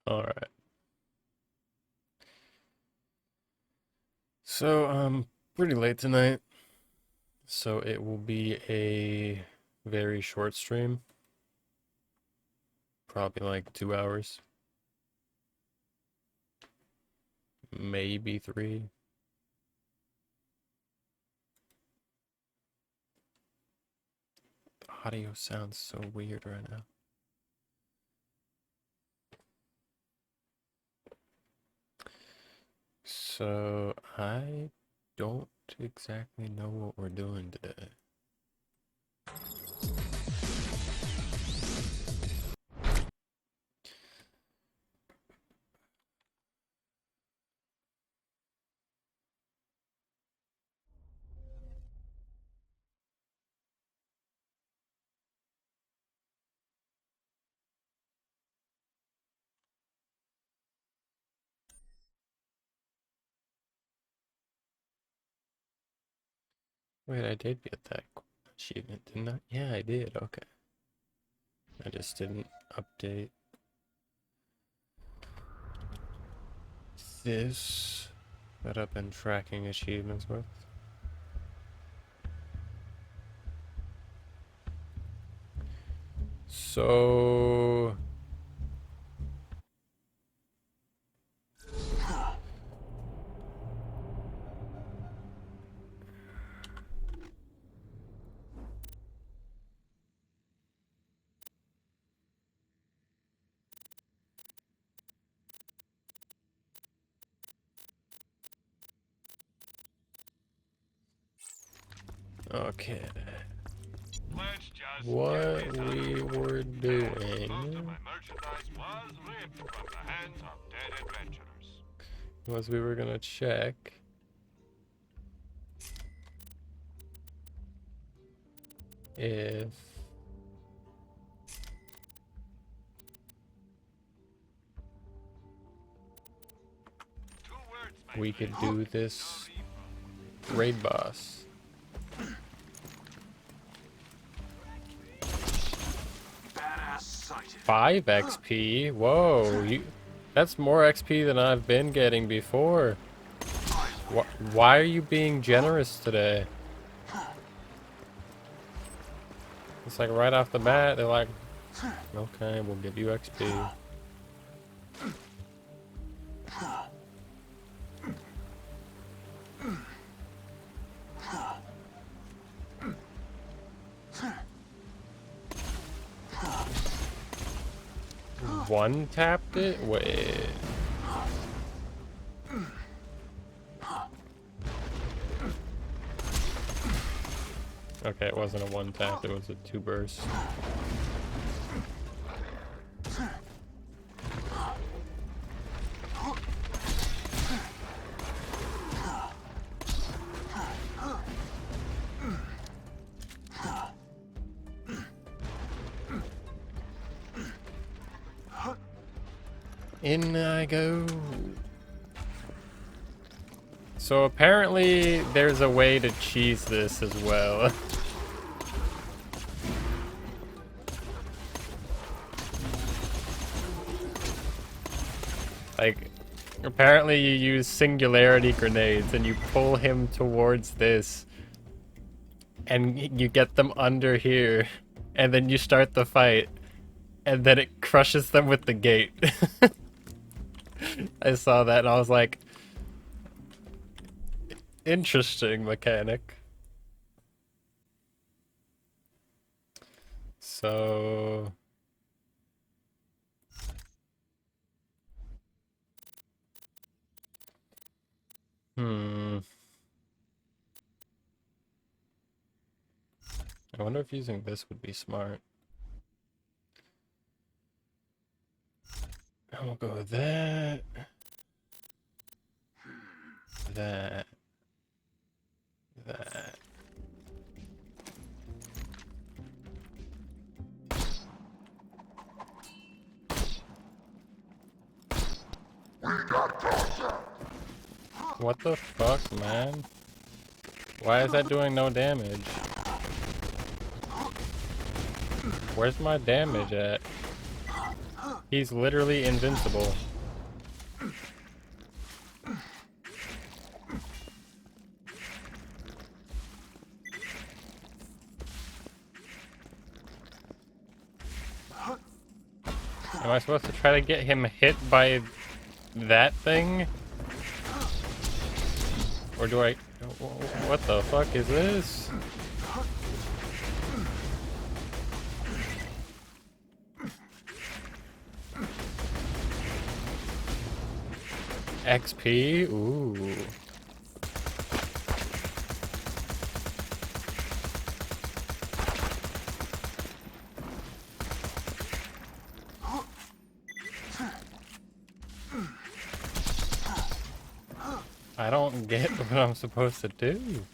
Alright. So, pretty late tonight, so it will be a very short stream. Probably like 2 hours. Maybe 3. The audio sounds so weird right now. So, I don't exactly know what we're doing today. Wait, I did get that achievement, didn't I? Yeah, I did. Okay. I just didn't update this that I've been tracking achievements with. So okay. What we were doing was we were gonna check if we could do this raid boss. 5 XP? Whoa, that's more XP than I've been getting before. Why are you being generous today? It's like right off the bat, they're like, okay, we'll give you XP. One tapped it? Wait. Okay, it wasn't a one tap, it was a 2 burst. In I go. So apparently there's a way to cheese this as well. Like, apparently you use singularity grenades and you pull him towards this and you get them under here and then you start the fight and then it crushes them with the gate. I saw that and I was like, interesting mechanic. So I wonder if using this would be smart. And we'll go with that. That. That. What the fuck, man? Why is that doing no damage? Where's my damage at? He's literally invincible. Am I supposed to try to get him hit by that thing? Or do I... What the fuck is this? XP? Ooh. I don't get what I'm supposed to do.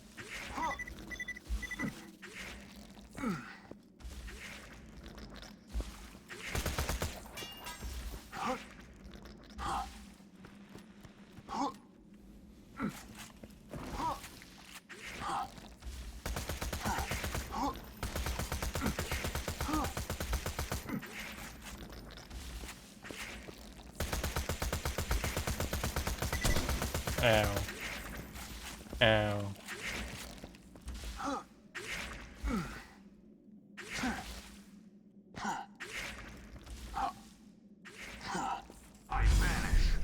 Ow. Ow.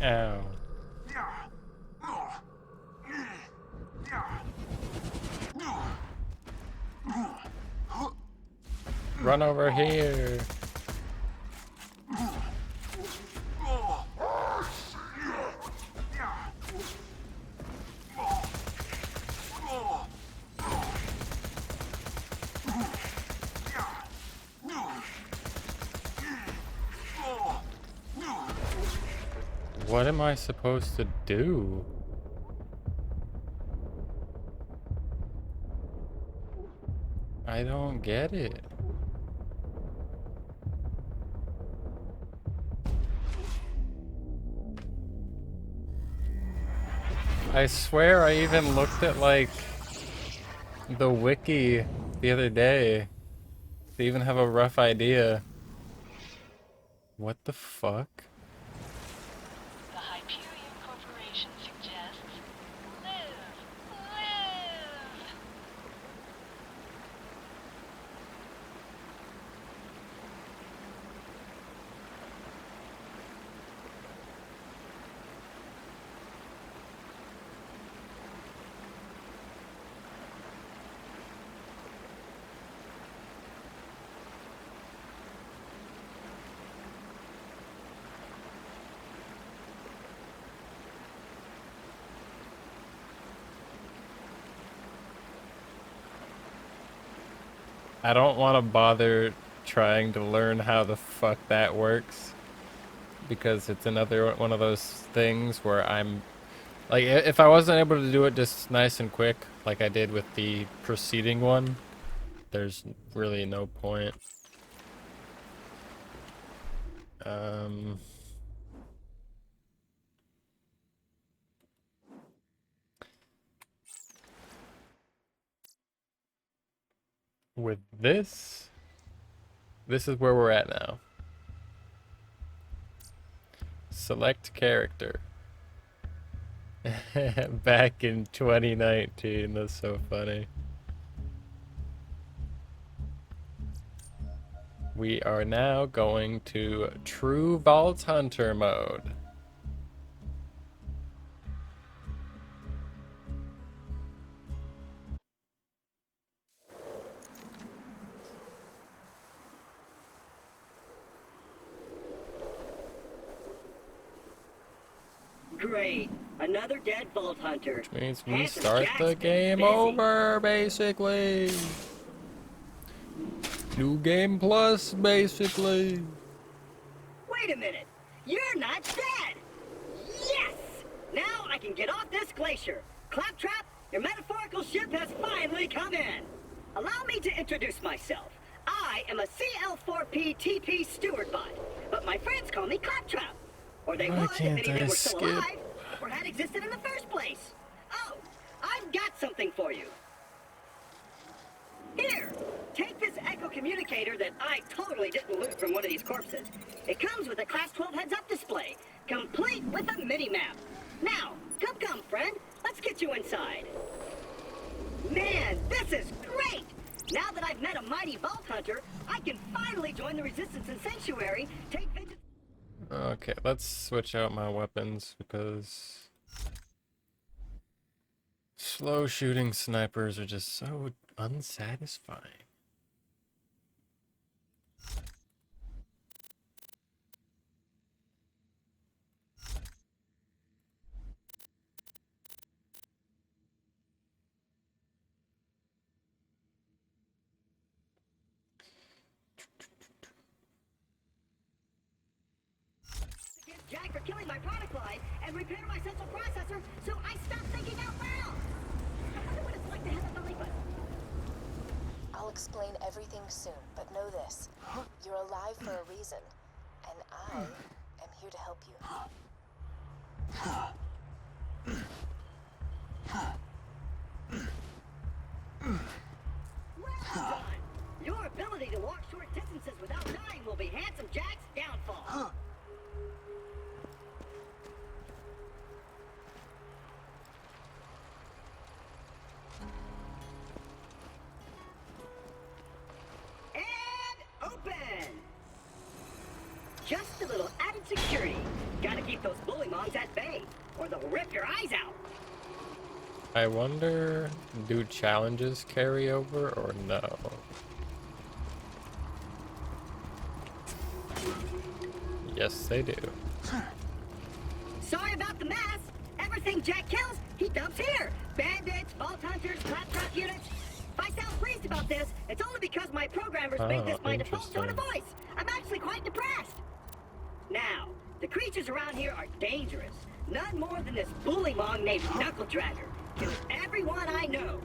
Ow. Run over here. What am I supposed to do? I don't get it. I swear I even looked at, like, the wiki the other day to even have a rough idea. What the fuck? The Hyperion Corporation suggests live. I don't want to bother trying to learn how the fuck that works, because it's another one of those things where I'm like, if I wasn't able to do it just nice and quick like I did with the preceding one, there's really no point. With this is where we're at now. Select character. Back in 2019, that's so funny. We are now going to True Vault Hunter mode. Great. Another dead Vault Hunter. Which means we Handsome start Jack's the been game busy. over, basically. New game plus, basically. Wait a minute. You're not dead. Yes! Now I can get off this glacier. Claptrap, your metaphorical ship has finally come in. Allow me to introduce myself. I am a CL4P TP steward bot, but my friends call me Claptrap. Or they Why would if can't any of I them were still skip? alive, or had existed in the first place. Oh, I've got something for you. Here, take this Echo mechanical communicator that I totally didn't loot from one of these corpses. It comes with a Class 12 heads-up display, complete with a mini-map. Now, come, friend. Let's get you inside. Man, this is great! Now that I've met a mighty Vault Hunter, I can finally join the Resistance and Sanctuary, take vengeance... Okay, let's switch out my weapons because slow shooting snipers are just so unsatisfying. against Jack for killing my product line and repair my central processor, so I stopped thinking out loud. I wonder what it's like to have a belly button. I'll explain everything soon, but know this. You're alive for a reason, and I am here to help you. Well done. Your ability to walk short distances without dying will be Handsome Jack's downfall. And open! Just a little added security. Gotta keep those bully mongs at bay, or they'll rip your eyes out. I wonder, do challenges carry over or no? Yes, they do. Sorry about the mess. Everything Jack kills, he dumps here. Bandits, Vault Hunters, claptrap units. If I sound pleased about this, it's only because my programmers made this my default tone of voice. I'm actually quite depressed. Now, the creatures around here are dangerous. None more than this bully mong named Knuckle Dragger. Kills everyone I know.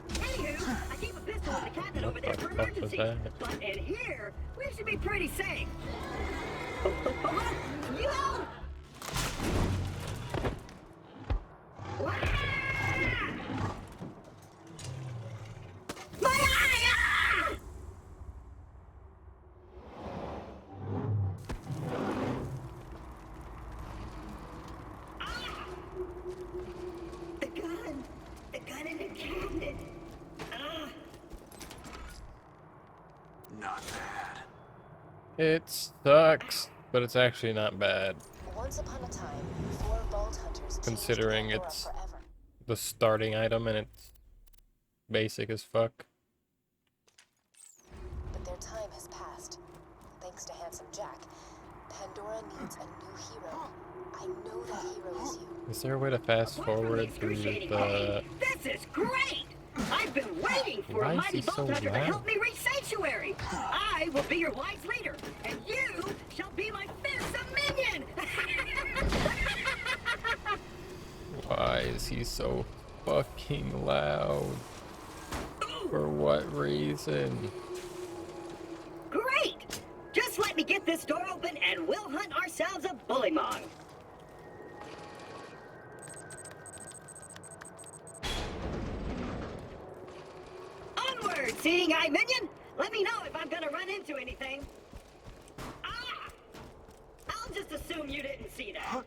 Anywho, I keep a pistol in the cabinet over there for emergencies. But in here, we should be pretty safe. Yo! My eye! Ah! Ah! The gun in the cabinet. Ah! Not bad. It sucks, but it's actually not bad, Once upon a time, 4 Vault Hunters considering changed Pandora it's forever. the starting item and it's basic as fuck. But their time has passed. Thanks to Handsome Jack, Pandora needs a new hero. I know that hero is you. Is there a way to fast Apart from the forward through excruciating the... pain, this is great! I've been waiting for Why a is mighty he so Vault Hunter to loud? help me reach Sanctuary! I will be your wise leader, and you shall be my fearsome minion! Why is he so fucking loud? For what reason? Great! Just let me get this door open and we'll hunt ourselves a bullymong. Onward, seeing eye minion! Let me know if I'm gonna run into anything. Ah! I'll just assume you didn't see that.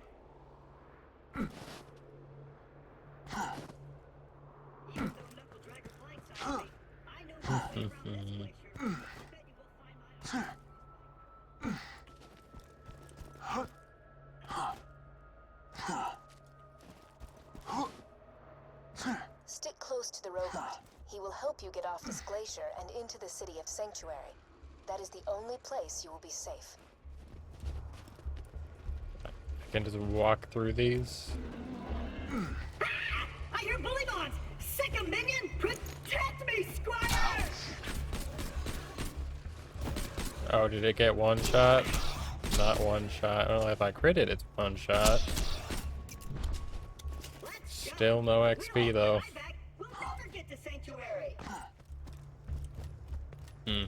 Even though Knuckle Dragger blindsided me, I know my way around this glacier. I bet you will find my Stick close to the robot. He will help you get off this glacier and into the city of Sanctuary. That is the only place you will be safe. I can just walk through these. I hear bully bonds! Sick 'em, minion! Protect me, squire! Oh, did it get one shot? Not one shot. I don't know if I crit it, it's one shot. Let's go. Still no We XP don't though. fly back, we'll never get to Sanctuary. Hmm.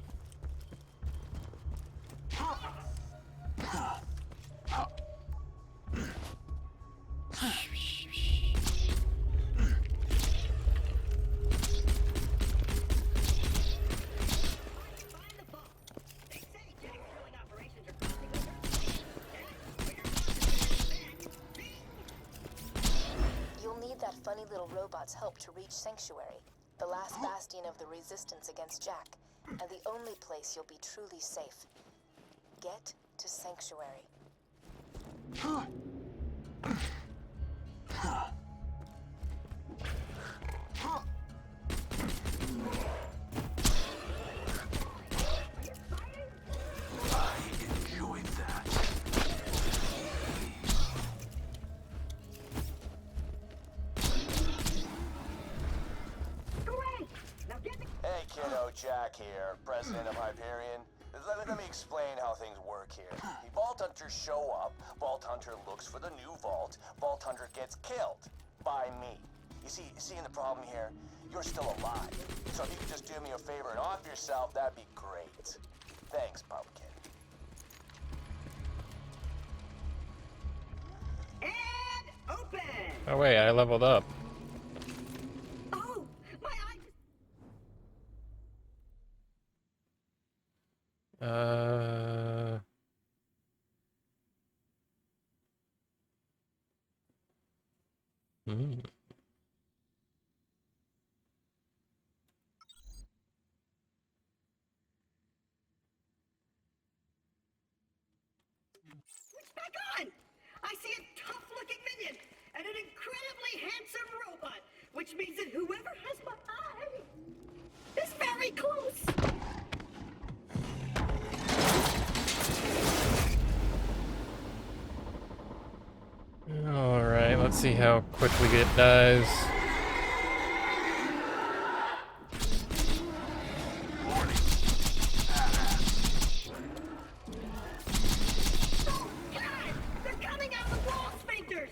robots' help to reach Sanctuary, the last bastion of the resistance against Jack, and the only place you'll be truly safe. Get to Sanctuary. I enjoyed that. Great! Now get the... Hey kiddo, Jack here, president of Hyperion. Let me explain how things work here. The Vault Hunters show up, Vault Hunter looks for the new vault, Vault Hunter gets killed. By me. You seeing the problem here? You're still alive. So if you could just do me a favor and off yourself, that'd be great. Thanks, Pumpkin. And open! Oh wait, I leveled up. Oh, my eye just... Hmm. Switch back on! I see a tough-looking minion and an incredibly handsome robot, which means that whoever has my eye is very close. Alright, let's see how quickly it dies. Warning. Badass. Oh, God! They're coming out the wall sphincters!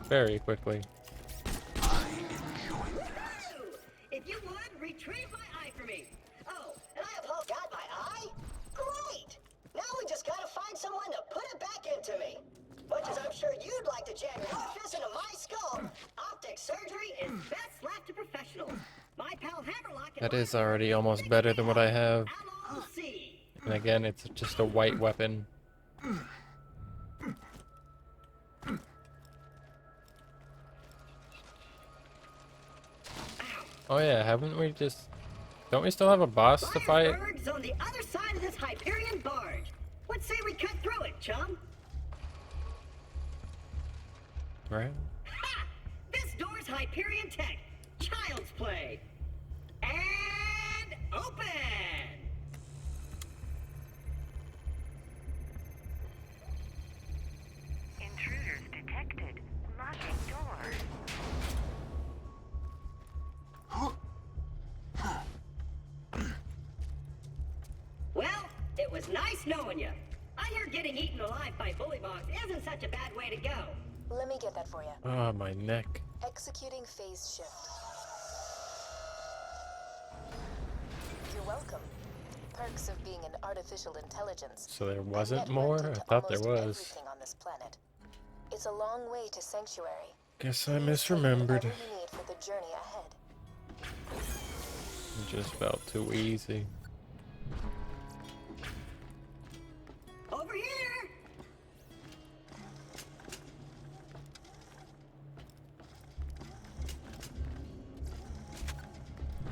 Very quickly. I enjoyed that. Woohoo! If you would, retrieve my eye for me. Oh, and I have all got my eye? Great! Now we just gotta find someone to put it back into me. Much as I'm sure you'd like to jam your fist into my skull, optic surgery is best left to professionals. My pal Hammerlock and That I is are already gonna almost fix better it than what up. I have. How long see? And again, it's just a white weapon. Oh yeah, haven't we just... Don't we still have a boss to fight? Fireberg's on the other side of this Hyperion barge. Let's say we cut through it, chum. Right? Ha! This door's Hyperion tech. Child's play. And open! Intruders detected. Locking doors. Well, it was nice knowing you. I hear getting eaten alive by bullymongs isn't such a bad way to go. Let me get that for you. Oh, my neck. Executing phase shift. You're welcome. Perks of being an artificial intelligence. So there A wasn't networked more? I into thought there almost was. everything on this planet. It's a long way to Sanctuary. Guess I Please take misremembered. whatever you need for the journey ahead. It just felt too easy. Over here!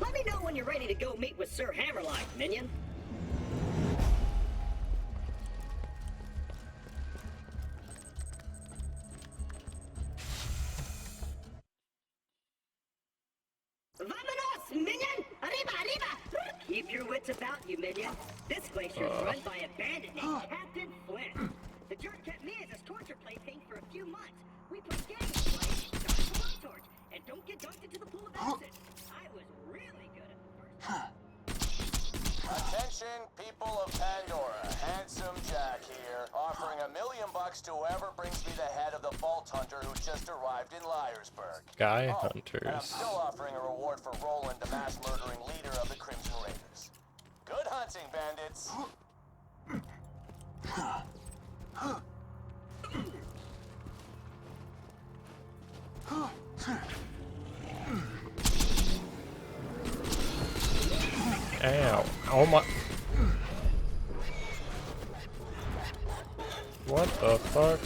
Let me know when you're ready to go meet with Sir Hammerlock, minion. Vamonos, minion! Arriba, arriba! Keep your wits about you, minion. This glacier's run by a bandit named Captain Flint. The jerk kept me as his torture plaything for a few months. We played games like Dodge the Blowtorch and Don't Get Dunked into the Pool of Acid. I was really good at the first. Attention, people of Pandora. Handsome Jack here, offering $1 million to whoever brings me the head of the Vault Hunter who just arrived in Liarsburg. Sky And I'm Hunters. still offering a reward for Roland, the mass murdering leader of the Crimson Raiders. Good hunting, bandits. Ow. Oh my... What the fuck?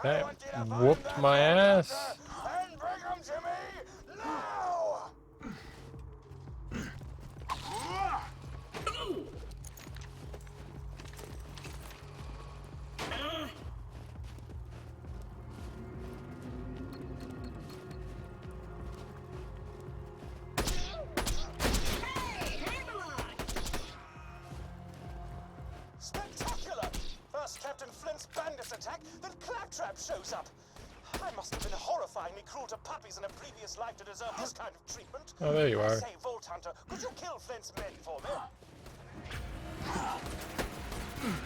That want you to find whooped that my Vault ass. Hunter and bring him to me now! Hey, Hammerlock! Spectacular! First Captain Flint's bandits attack, then Claptrap shows up. I must have been horrifyingly cruel to puppies in a previous life to deserve this kind of treatment. Oh, there you I are. say, Vault Hunter, could you kill Flint's men for me?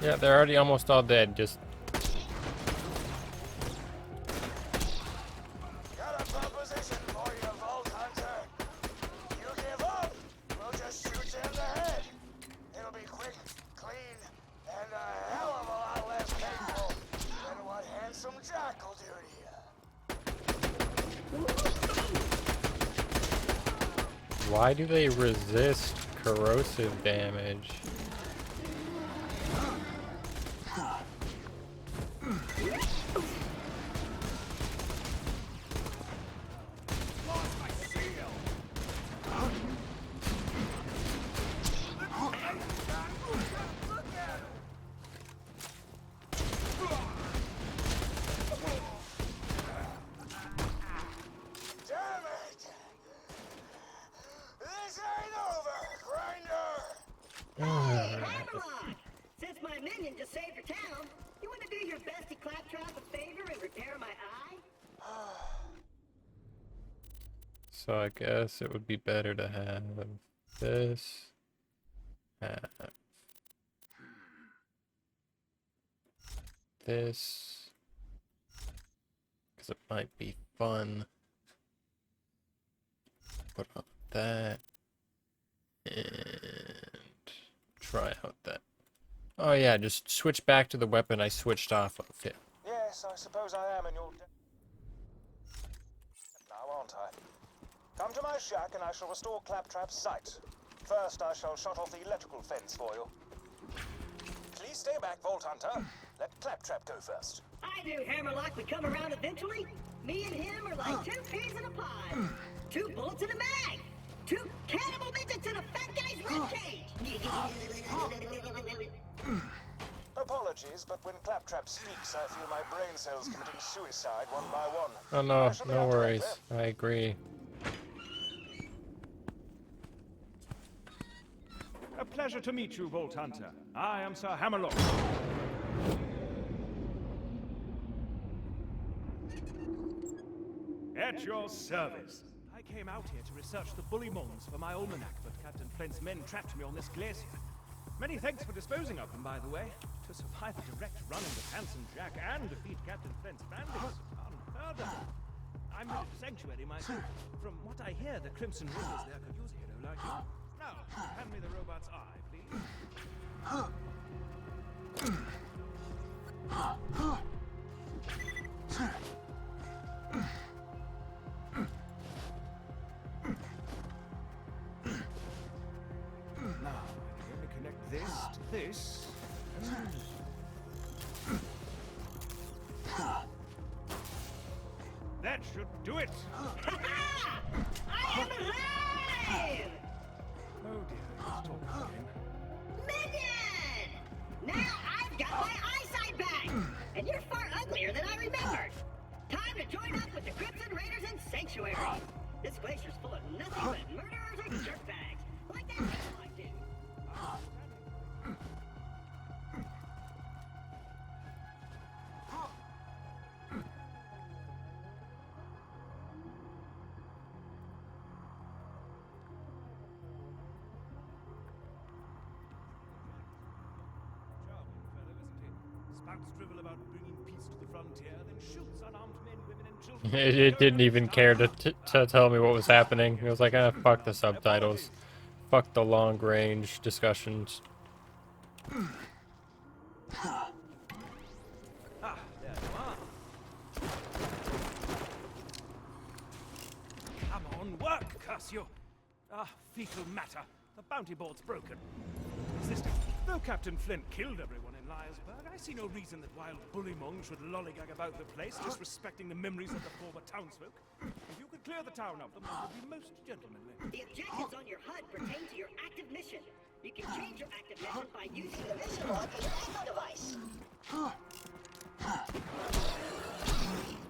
Yeah, they're already almost all dead. Just Got a proposition for you, Vault Hunter. You give up, we'll just shoot you in the head. It'll be quick, clean, and a hell of a lot less painful than what Handsome Jack will do to you. why do they resist corrosive damage? Damn it! This ain't over, Grinder! Hammerlock! Since my minion just saved your town, you want to do your bestie Claptrap a favor and repair my eye? So I guess it would be better to have this. Have this. Because it might be fun. Put on that. And try out that. Oh yeah, just switch back to the weapon I switched off of. Yeah. Yes, I suppose I am in your debt now, aren't I? Come to my shack and I shall restore Claptrap's sight. First, I shall shut off the electrical fence for you. Please stay back, Vault Hunter. Let Claptrap go first. I knew Hammerlock would come around eventually. Me and him are like two peas in a pod. 2 bullets in a mag. 2 cannibal midgets in a fat guy's ribcage. Apologies, but when Claptrap speaks, I feel my brain cells committing suicide one by one. Oh no, I shall be no out to worries. later. I agree. A pleasure to meet you, Vault Hunter. I am Sir Hammerlock. At your service. I came out here to research the bully mons for my almanac, but Captain Flint's men trapped me on this glacier. Many thanks for disposing of them, by the way. To survive a direct run-in with Handsome Jack and defeat Captain Flint's bandits, unheard of. I'm headed to Sanctuary myself. From what I hear, the Crimson Rivers there could use a hero like you. Now, hand me the robot's eye, please. Now, let me connect this to this. That should do it. I am alive! Oh dear, let's talk again. Minion! Now I've got my eyesight back! And you're far uglier than I remembered! Time to join up with the Crimson Raiders in Sanctuary! This glacier's full of nothing but murderers and dirtbags, like that Hammerlock did. Charming fellow, isn't he? Spouts drivel about bringing peace to the frontier, then shoots unarmed men, women, and children. It didn't even care to tell me what was happening. It was like, ah, fuck the subtitles. Fuck the long range discussions. Ah, there you are. Come on, work, curse you! Ah, fecal matter. The bounty board's broken. Resisting. Though Captain Flint killed everyone in Liarsburg, I see no reason that wild bullymong should lollygag about the place, disrespecting the memories of the former townsfolk. If you could clear the town of them, that would be most gentlemanly. The objectives on your HUD pertain to your active mission. You can change your active mission by using the mission log in your echo device.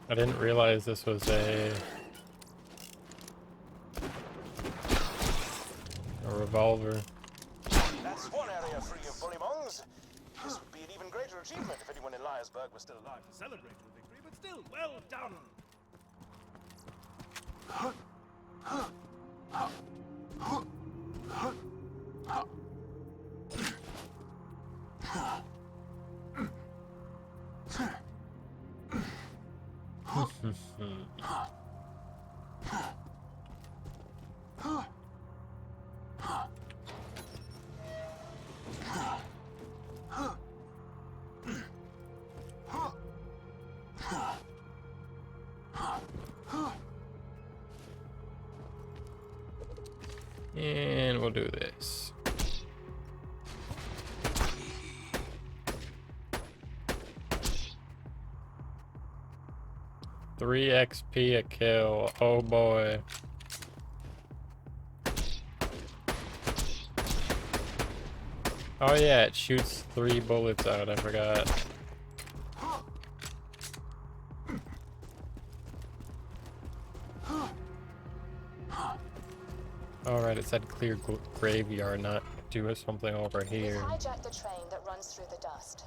I didn't realize this was a revolver. That's one area free of bullymongs. This would be an even greater achievement if anyone in Liarsburg was still alive. To celebrate your victory, but still, well done. And we'll do this. Three XP a kill. Oh boy. Oh yeah, it shoots 3 bullets out, I forgot. Alright, it said clear graveyard, not do something over here. We've hijacked the train that runs through the dust.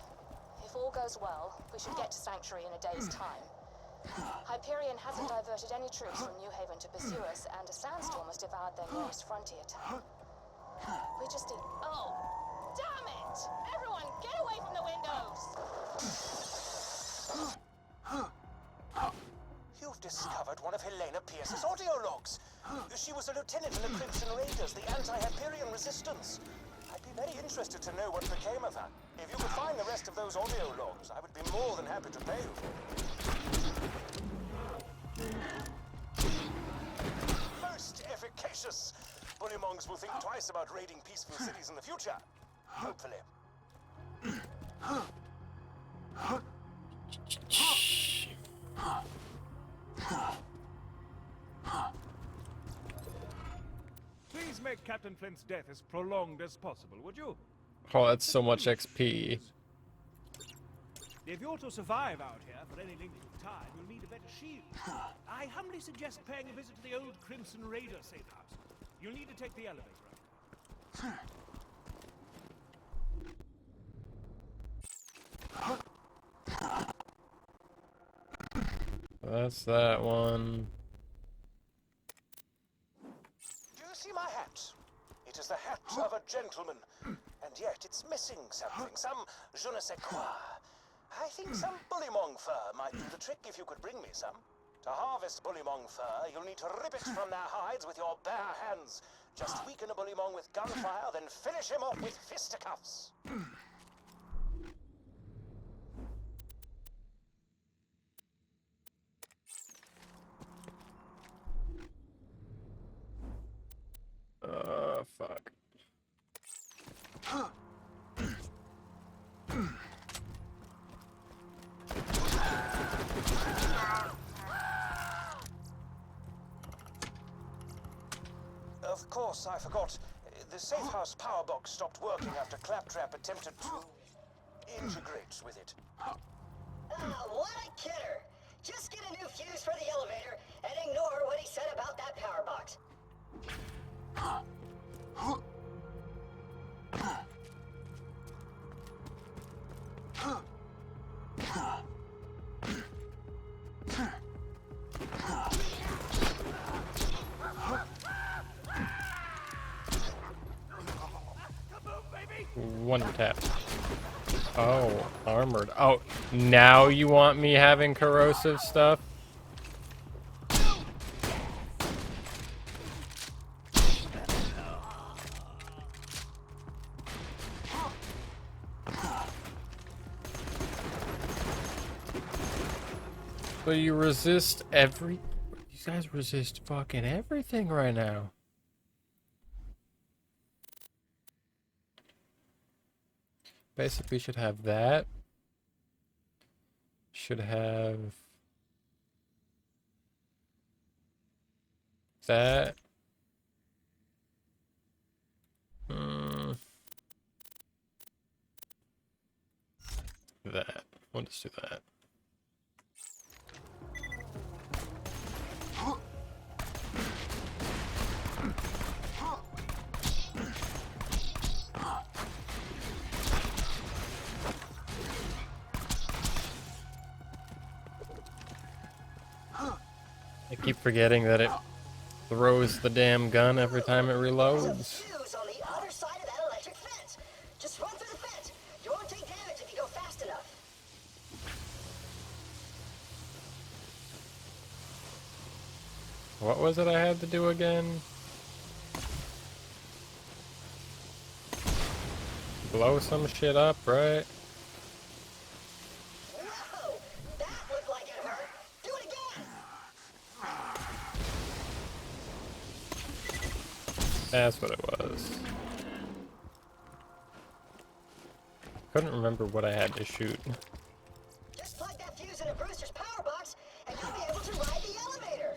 If all goes well, we should get to Sanctuary in a day's time. Hyperion hasn't diverted any troops from New Haven to pursue us, and a sandstorm has devoured their nearest frontier town. We just need... Oh! Damn it! Everyone, get away from the windows! You've discovered one of Helena Pierce's audio logs. She was a lieutenant in the Crimson Raiders, the anti-Hyperion resistance. I'd be very interested to know what became of her. If you could find the rest of those audio logs, I would be more than happy to pay you for it. Most efficacious. Bullymongs will think twice about raiding peaceful cities in the future. Hopefully. Please make Captain Flint's death as prolonged as possible, would you? Oh, that's so much XP. If you're to survive out here for any length of time, you'll need a better shield. I humbly suggest paying a visit to the old Crimson Raider safe house. You'll need to take the elevator up. That's that one. Do you see my hat? It is the hat of a gentleman. And yet it's missing something, some je ne sais quoi. I think some bullymong fur might do the trick if you could bring me some. To harvest bullymong fur, you'll need to rip it from their hides with your bare hands. Just weaken a bullymong with gunfire, then finish him off with fisticuffs. Fuck. Of course, I forgot. The safe house power box stopped working after Claptrap attempted to integrate with it. What a kidder! Just get a new fuse for the elevator and ignore what he said about that power box. One tap. Oh, armored. Oh, now you want me having corrosive stuff? So you resist every... You guys resist fucking everything right now. Basically, we should have that. should have that. That. We'll just do that. I keep forgetting that it throws the damn gun every time it reloads. Fuse on the other side of that electric fence. Just run through the fence. You won't take damage if you go fast enough. What was it I had to do again? Blow some shit up, right? Whoa! That looked like it hurt. Do it again. That's what it was. Couldn't remember what I had to shoot. Just plug that fuse in a Brewster's power box, and you'll be able to ride the elevator.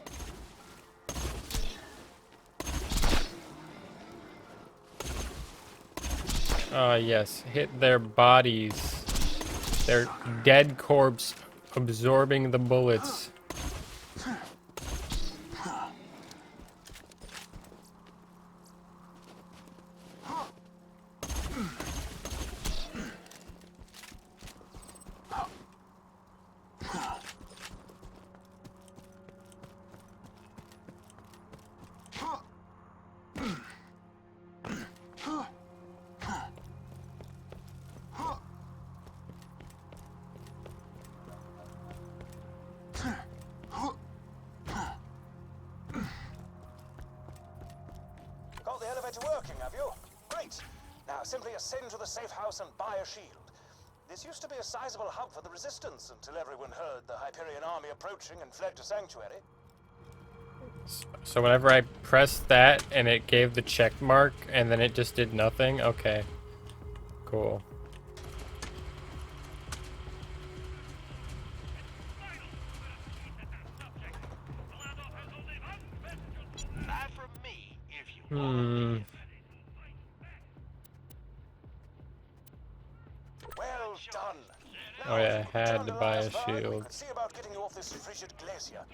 Yes, hit their bodies. Their dead corpse absorbing the bullets. Got the elevator working, have you? Great. Now simply ascend to the safe house and buy a shield. This used to be a sizable hub for the Resistance until everyone heard the Hyperion army approaching and fled to Sanctuary. So whenever I pressed that and it gave the check mark and then it just did nothing? Okay. Cool. Buy from me if you want. Well done. Oh yeah, I had Turn to your buy eyes, a Varg. We shield. can see about getting you off this frigid glacier.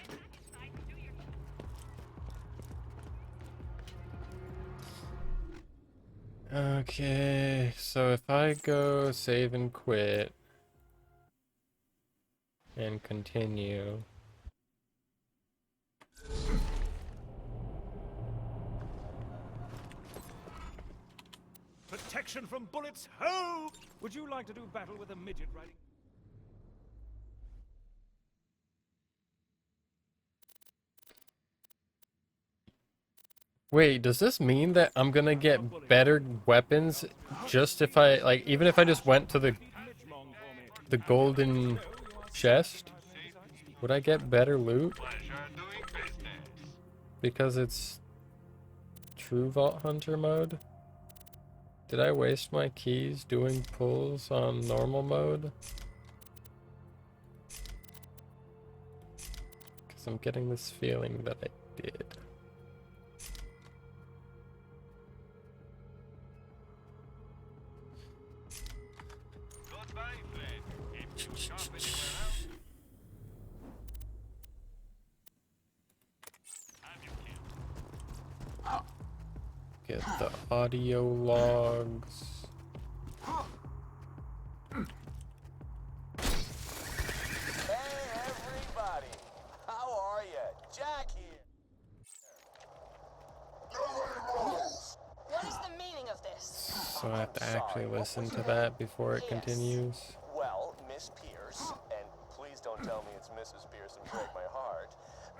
Okay, so if I go save and quit and continue. Protection from bullets, ho! Would you like to do battle with a midget riding? Wait, does this mean that I'm gonna get better weapons just if I, like, even if I just went to the golden chest? Would I get better loot? Because it's true Vault Hunter mode? Did I waste my keys doing pulls on normal mode? Because I'm getting this feeling that I did. Get the audio logs. Hey everybody, how are you? Jack here. What is the meaning of this? So I have to actually listen to that before it continues. Well, Miss Pierce, and please don't tell me it's Mrs. Pierce and break my heart.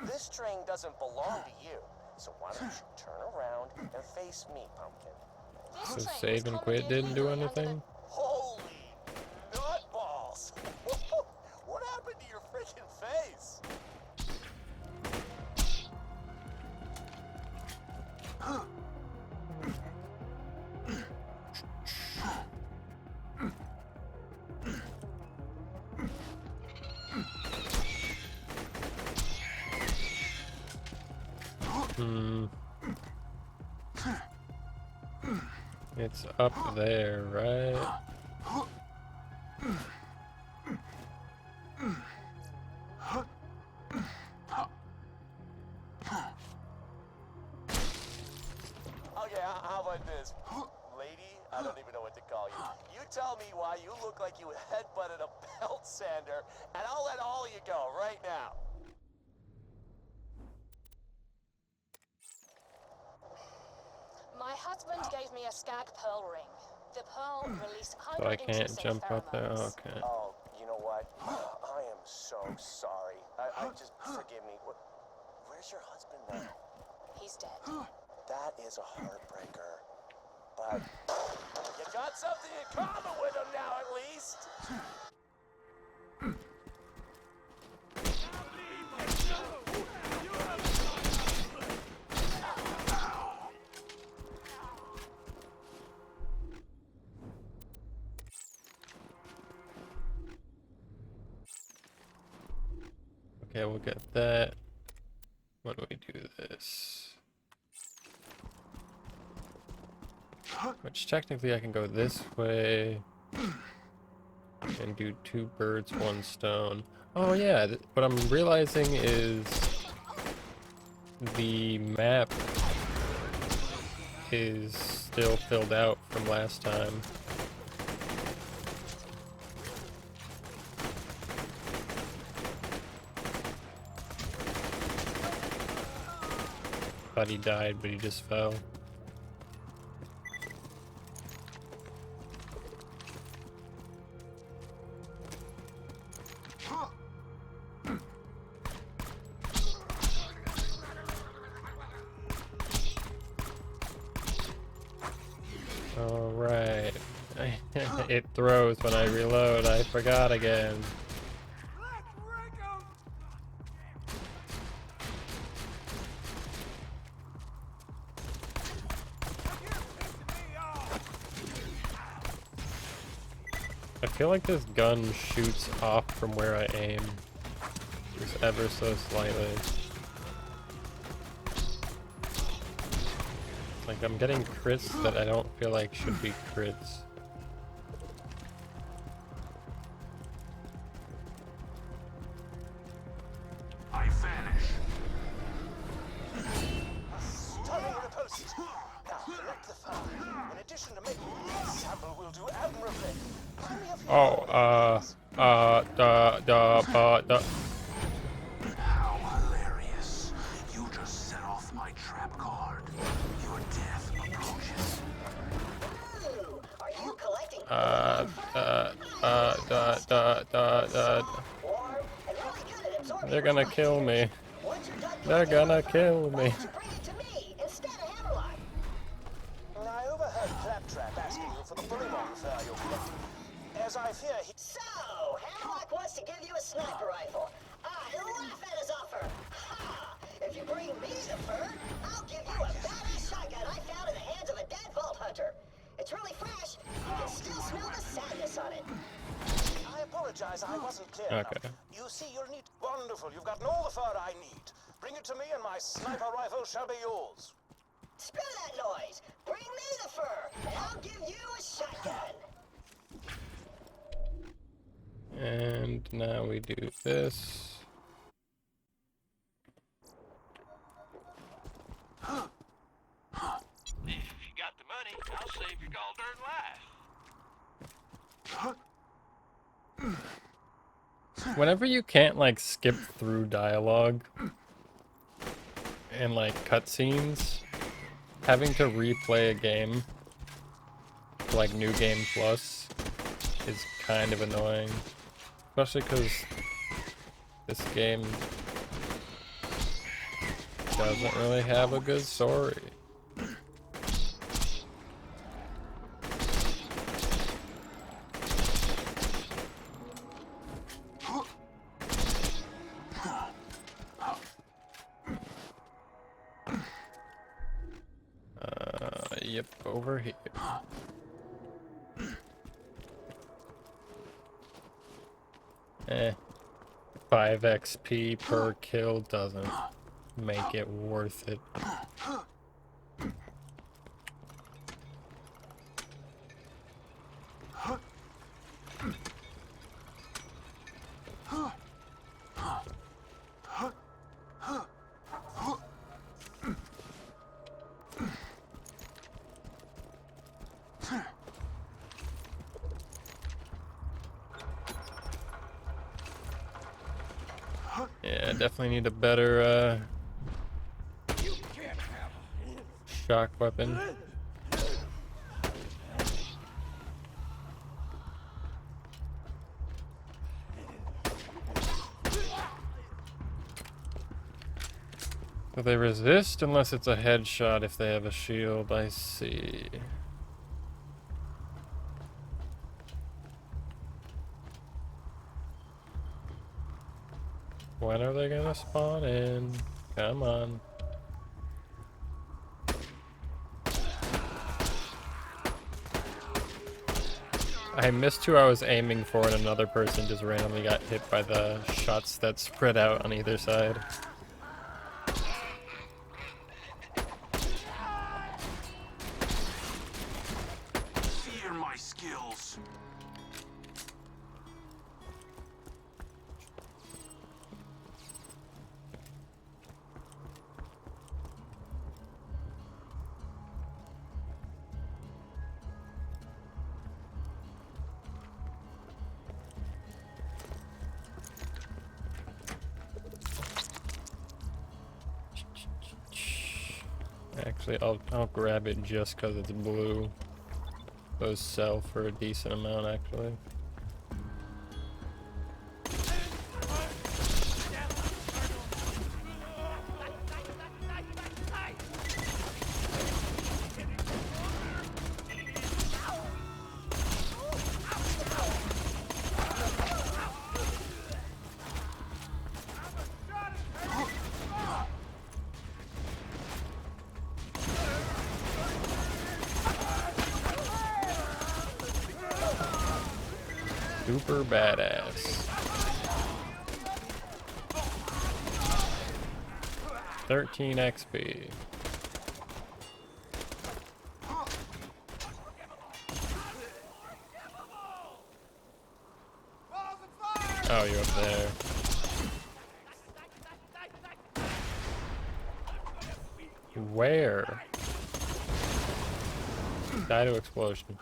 This string doesn't belong to you, so why don't you turn around and face me, Pumpkin? So save and quit didn't do anything? Holy nutballs! What happened to your freaking face? Hmm. It's up there, right? Okay, how about this? Lady, I don't even know what to call you. You tell me why you look like you headbutted a belt sander, and I'll let all of you go right now. My husband gave me a skag pearl ring. The pearl released So I hyper-inducing can't jump up there? pheromones. Okay. Oh, you know what? I am so sorry. I just forgive me. Where's your husband now? He's dead. That is a heartbreaker. But you got something in common with him now, at least. Okay, we'll get that. When do we do this? Which technically I can go this way and do 2 birds, 1 stone. Oh yeah, what I'm realizing is the map is still filled out from last time. Thought he died, but he just fell. Alright. It throws when I reload. I forgot again. I feel like this gun shoots off from where I aim. Just ever so slightly. Like I'm getting crits that I don't feel like should be crits. I vanish. Stunning riposte. Now, collect the file. In addition to making this sample will do admirably. Oh, the. How hilarious. You just set off my trap card. Your death approaches. Ooh, are you collecting warm and really good at absorbing They're gonna kill me. Once you're done They're collecting gonna fur, kill why me. don't you bring it to me instead of Hammerlock? I overheard Claptrap asking you for the bullymong fur you're collecting. As I fear he... So, Hammerlock wants to give you a sniper rifle. I laugh at his offer. Ha! If you bring me the fur, I'll give you a badass shotgun I found in the hands of a dead vault hunter. It's really fresh. You can still smell the sadness on it. I apologize, I wasn't clear Okay. enough. You see, you'll need... Wonderful, you've gotten all the fur I need. Bring it to me and my sniper rifle shall be yours. Screw that noise. Bring me the fur, and I'll give you a shotgun. And now we do this. If you got the money, I'll save your gall darn life. Whenever you can't like skip through dialogue and like cutscenes, having to replay a game, like New Game Plus, is kind of annoying. Especially because this game doesn't really have a good story. Yep, over here. 5 XP per kill doesn't make it worth it. Yeah, definitely need a better shock weapon. So they resist unless it's a headshot if they have a shield, I see. When are they gonna spawn in? Come on. I missed who I was aiming for and another person just randomly got hit by the shots that spread out on either side. Fear my skills. Actually, I'll grab it just because it's blue. Those sell for a decent amount, actually. Super badass. 13 XP. Oh, you're up there. Where? Die to explosion.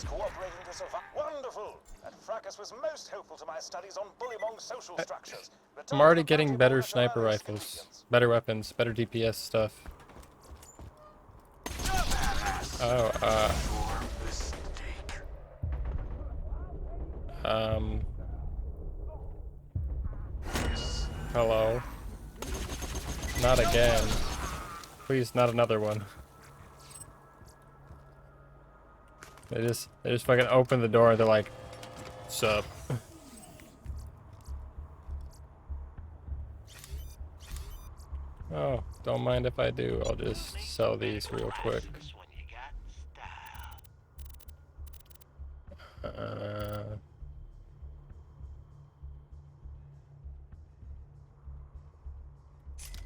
Cooperating to survive. Wonderful! That fracas was most helpful to my studies on bullymong social structures. I'm already getting better sniper rifles, better weapons, better DPS stuff. Oh, hello. Not again. Please, not another one. They just fucking open the door and they're like, sup. Oh, don't mind if I do. I'll just sell these real quick.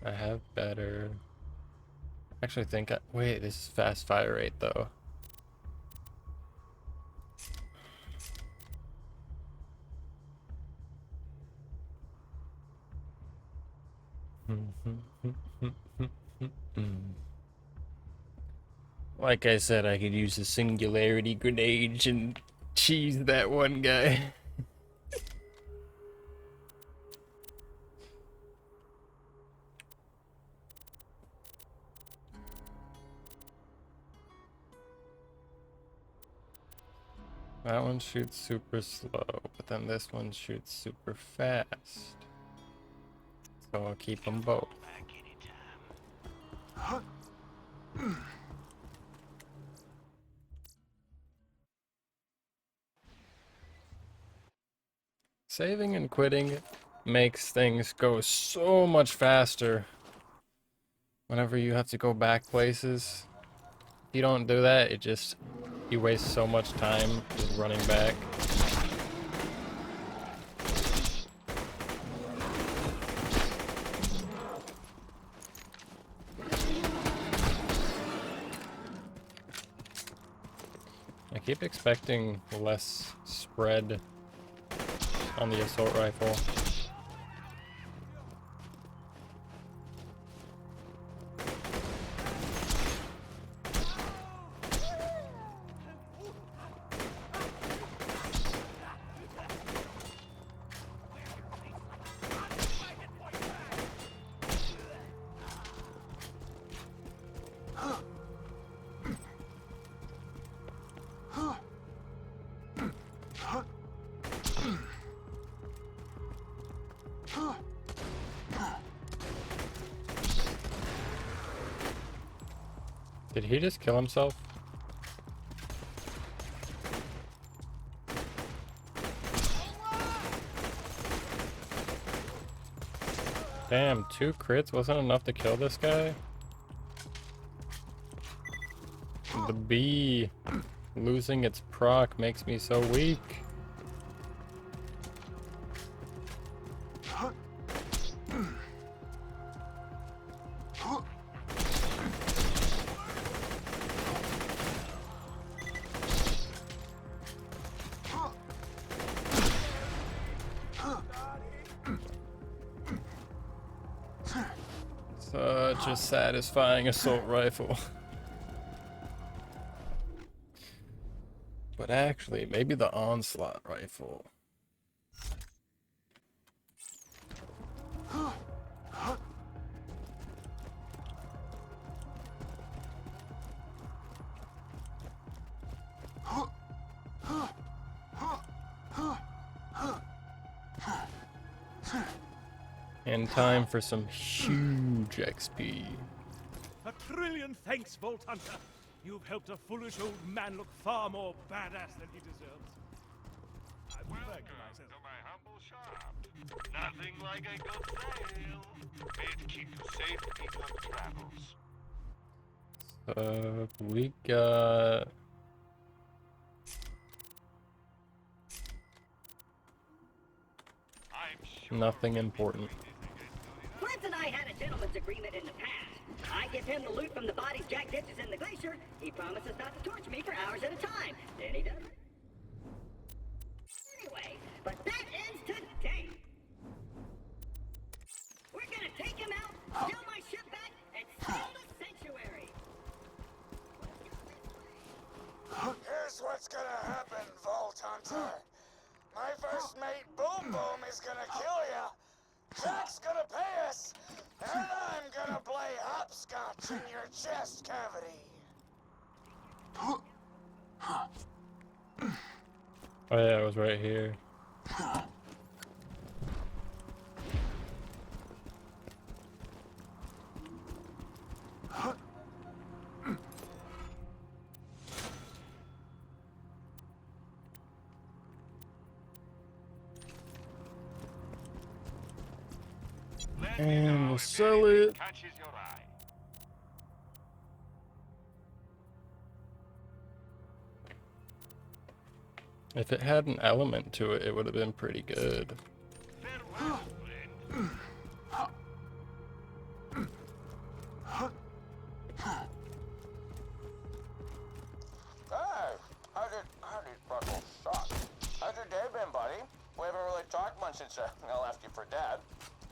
I have better. Actually think wait, this is fast fire rate though. Like I said, I could use a singularity grenade and cheese that one guy. That one shoots super slow, but then this one shoots super fast. So I'll keep them both. Saving and quitting makes things go so much faster. Whenever you have to go back places, if you don't do that, you waste so much time just running back. I keep expecting less spread on the assault rifle. Did he just kill himself? Damn, 2 crits wasn't enough to kill this guy? The bee losing its proc makes me so weak. Such a satisfying assault rifle. But actually, maybe the onslaught rifle. And time for some huge XP. A trillion thanks, Vault Hunter. You've helped a foolish old man look far more badass than he deserves. Welcome to my humble shop. Nothing like a good sale. Made to keep you safe in your travels. We got... nothing important. Flint and I had a gentleman's agreement in the past. I give him the loot from the bodies Jack ditches in the glacier. He promises not to torture me for hours at a time. Then he does. Anyway, but that ends today. We're gonna take him out, steal my ship back, and steal the sanctuary. Here's what's gonna happen, Vault Hunter. My first mate, Boom Boom, is gonna kill ya. Jack's gonna pay us, and I'm gonna play hopscotch in your chest cavity. Oh yeah, it was right here. And we'll sell it. Catches your eye. If it had an element to it, it would have been pretty good. Farewell, friend. Hey, how did Freckles suck? How's your day been, buddy? We haven't really talked much since I left you for dead.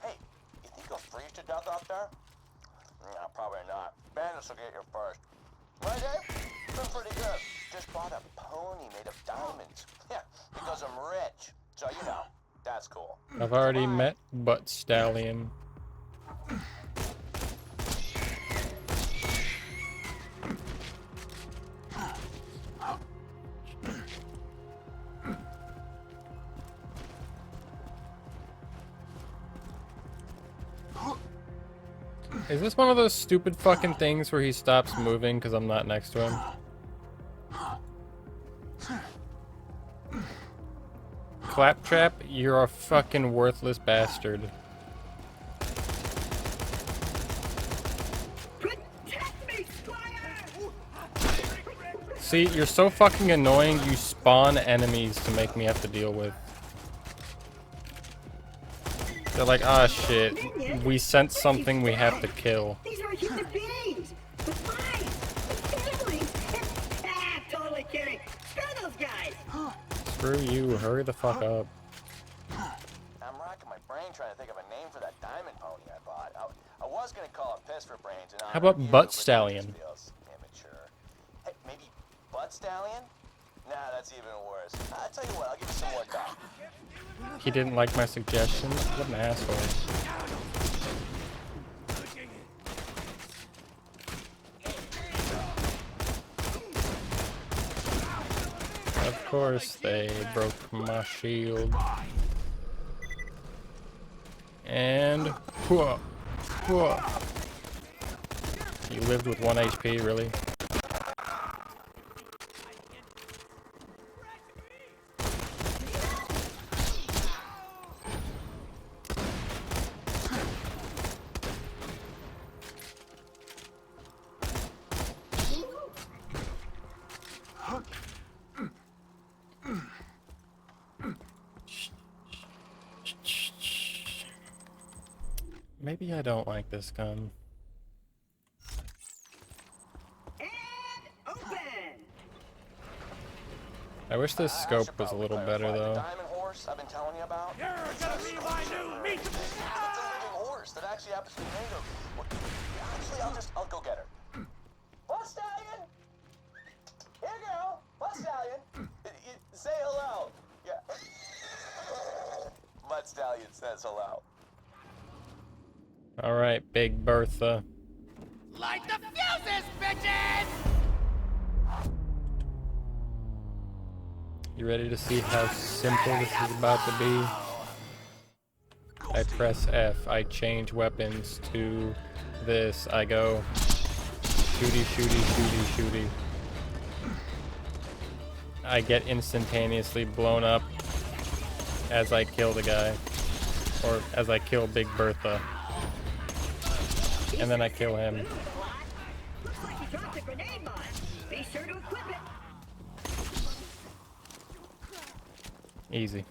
Hey, you think you'll freeze to death up there? No, probably not. Bandits will get you first. My day? Been pretty good. Just bought a pony made of diamonds. Yeah, because I'm rich. So, you know, that's cool. I've already met Butt Stallion. Is this one of those stupid fucking things where he stops moving because I'm not next to him? Claptrap, you're a fucking worthless bastard. Protect me, Squire! See, you're so fucking annoying, you spawn enemies to make me have to deal with. They're like, ah shit, we sent something we have to kill. These are human beings! With lives! With families! Totally kidding! Screw those guys! Screw you, hurry the fuck up. I'm racking my brain trying to think of a name for that diamond pony I bought. I was gonna call it Piss for Brains. How about Butt Stallion? Immature. Hey, maybe Butt Stallion? Nah, that's even worse. I'll tell you what, I'll give you some more thought. He didn't like my suggestions? What an asshole. Of course they broke my shield. And... whoa, whoa. You lived with 1 HP, really? Maybe I don't like this gun. And open! I wish this scope was a little better though. Diamond horse I've been telling you about? You're gonna be my new meat! It's a living horse that actually happens to be made of. Well, actually, I'll go get her. Butt Stallion! Here you go! Butt Stallion! Say hello! Yeah. Butt Stallion says hello. Alright, Big Bertha. Light the fuses, bitches! You ready to see how simple this is about to be? I press F, I change weapons to this, I go shooty, shooty, shooty, shooty. I get instantaneously blown up as I kill the guy, or as I kill Big Bertha. And then I kill him. Looks like he dropped a grenade mod. Be sure to equip it. Easy.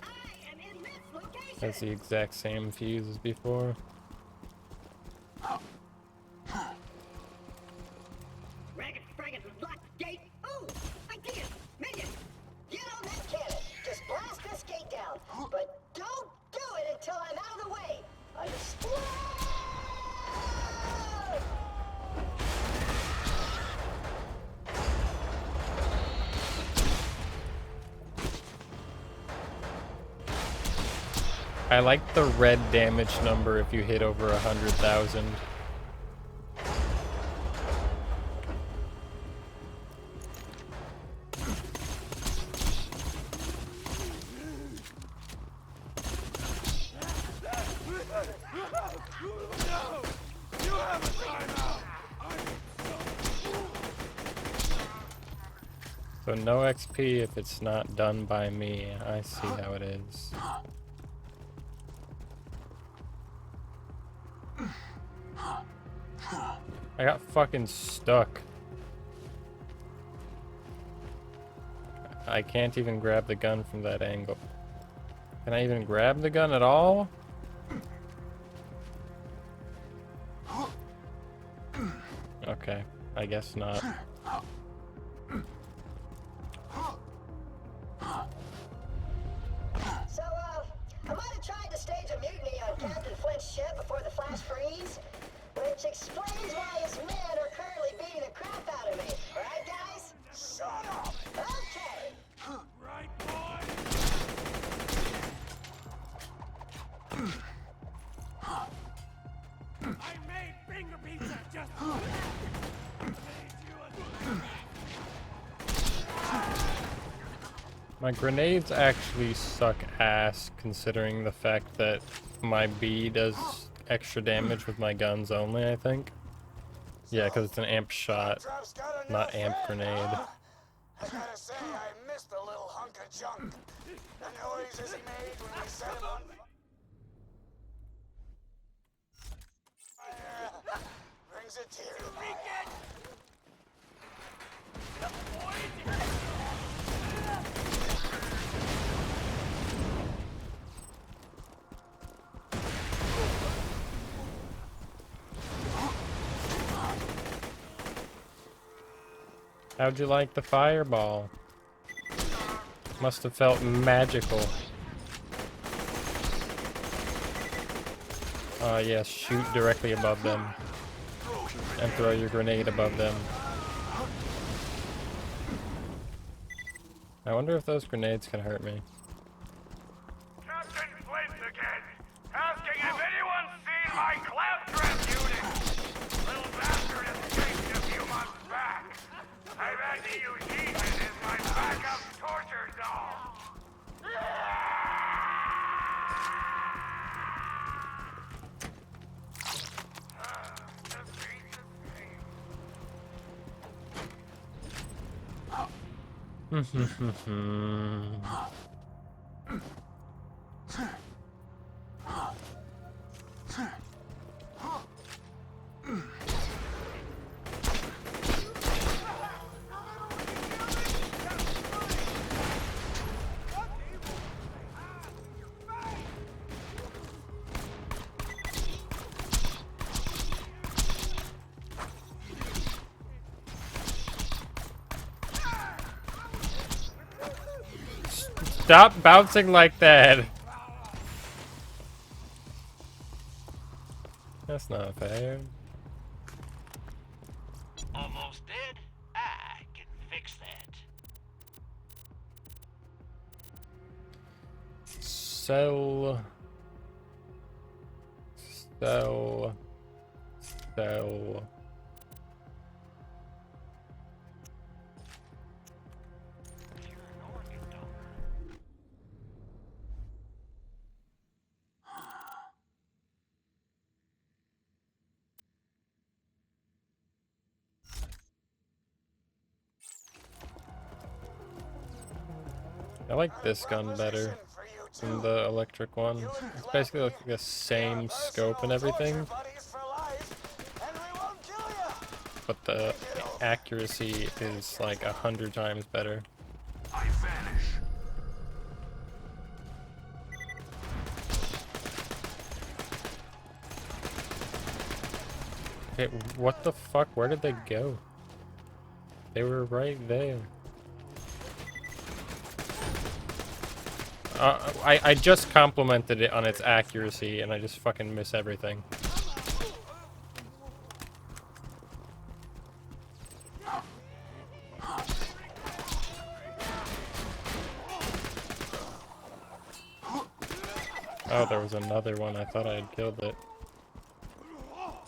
I am in this location. That's the exact same fuse as before. Ragged fragged lock gate. Ooh, idea. Minion, get on that cannon. Just blast this gate down. But don't do it until I'm out of the way. Explode! I like the red damage number if you hit over 100,000. So no XP if it's not done by me. I see how it is. I got fucking stuck. I can't even grab the gun from that angle. Can I even grab the gun at all? Okay, I guess not. So, I might have tried to stage a mutiny on Captain Flint's ship before the flash freeze, which explains why his men are currently beating the crap out of me. Right, guys? Shut up! Okay! Right, boy? I made finger pizza just for that! Made you a My grenades actually suck ass considering the fact that my B does extra damage with my guns only, I think. Yeah, because it's an amp shot, Claptrap's got not enough amp air, grenade. huh? I gotta say, I missed the little hunk of junk. The noises he made when we set him on fire brings a tear to my eye. How'd you like the fireball? Must have felt magical. Yes, shoot directly above them. And throw your grenade above them. I wonder if those grenades can hurt me. Captain Flint again, asking if anyone's seen my Claptrap unit. Little bastard escaped a few months back. I've had to use Ethan as my backup torture doll. Stop bouncing like that! That's not fair. Almost dead? I can fix that. So... I like this gun better than the electric one. It's basically like the same scope and everything, but the accuracy is like 100 times better. I vanish. Okay, what the fuck? Where did they go? They were right there. I just complimented it on its accuracy, and I just fucking miss everything. Oh, there was another one. I thought I had killed it. Ow!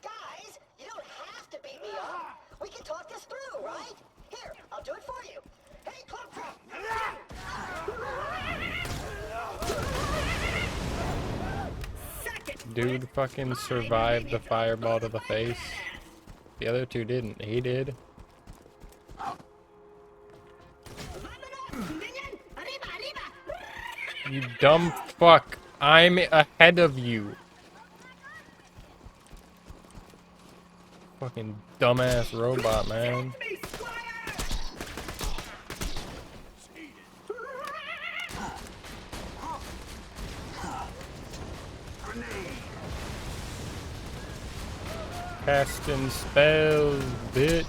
Guys, you don't have to beat me up. We can talk this through, right? Here, I'll do it for you. Hey, Claptrap! Dude fucking survived the fireball to the face. The other two didn't. He did. You dumb fuck. I'm ahead of you. Fucking dumbass robot, man. Casting spells, bitch.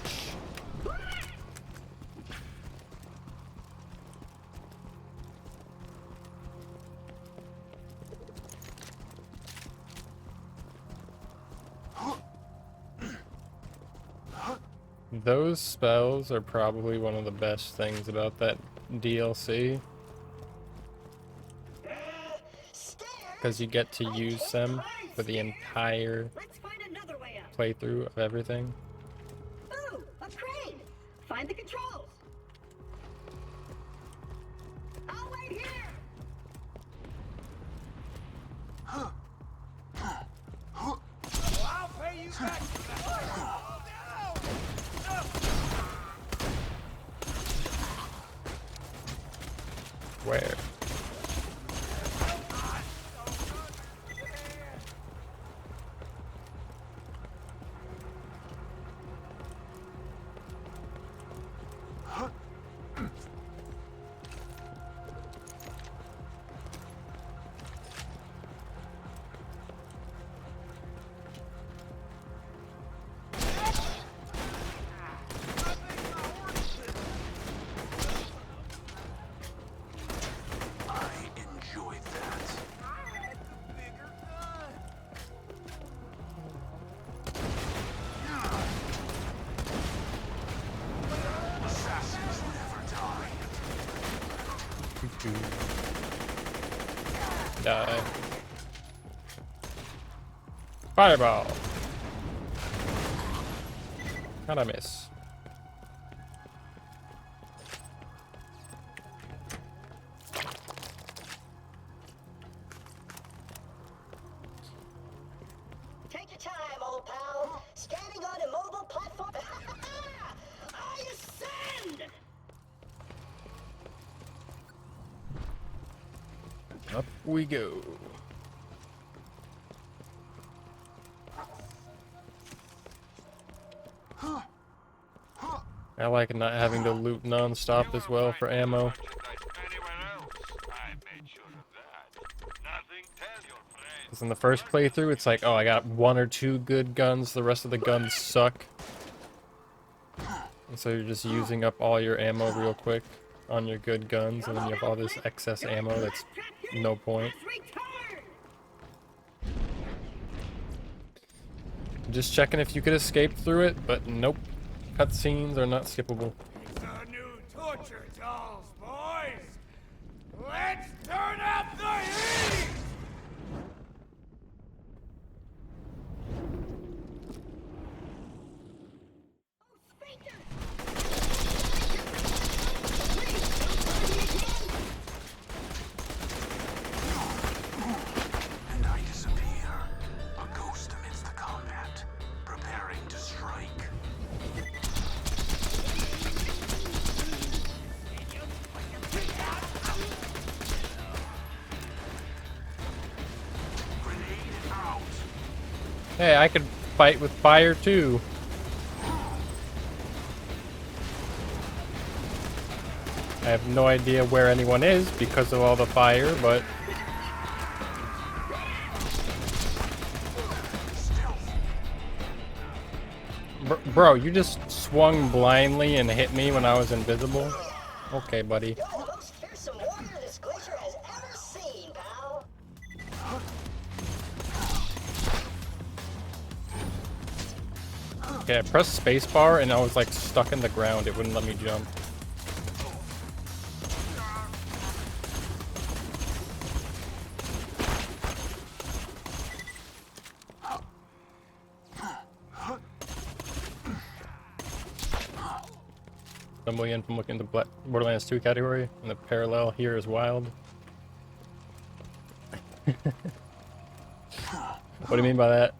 Those spells are probably one of the best things about that DLC. Because you get to use them for the entire playthrough of everything. Ooh, a crane! Find the controls. Where? Die. Fireball. How'd I miss? Take your time, old pal. Standing on a mobile platform. I ascend! Up we go. I like not having to loot non-stop as well for ammo. Because in the first playthrough, it's like, oh, I got 1 or 2 good guns, the rest of the guns suck. And so you're just using up all your ammo real quick on your good guns, and then you have all this excess ammo that's no point. Just checking if you could escape through it, but nope. Cutscenes are not skippable. The new torture dolls, boys! Let's turn up the heat! And I disappear, a ghost amidst the combat, preparing to strike. Grenade out. Hey, I could fight with fire too. I have no idea where anyone is because of all the fire, but... Bro, you just swung blindly and hit me when I was invisible? Okay, buddy. You're the most fearsome warrior this glacier has ever seen, pal. Okay, I pressed spacebar and I was like stuck in the ground. It wouldn't let me jump. Stumbling in from looking at the Borderlands 2 category, and the parallel here is wild. What do you mean by that?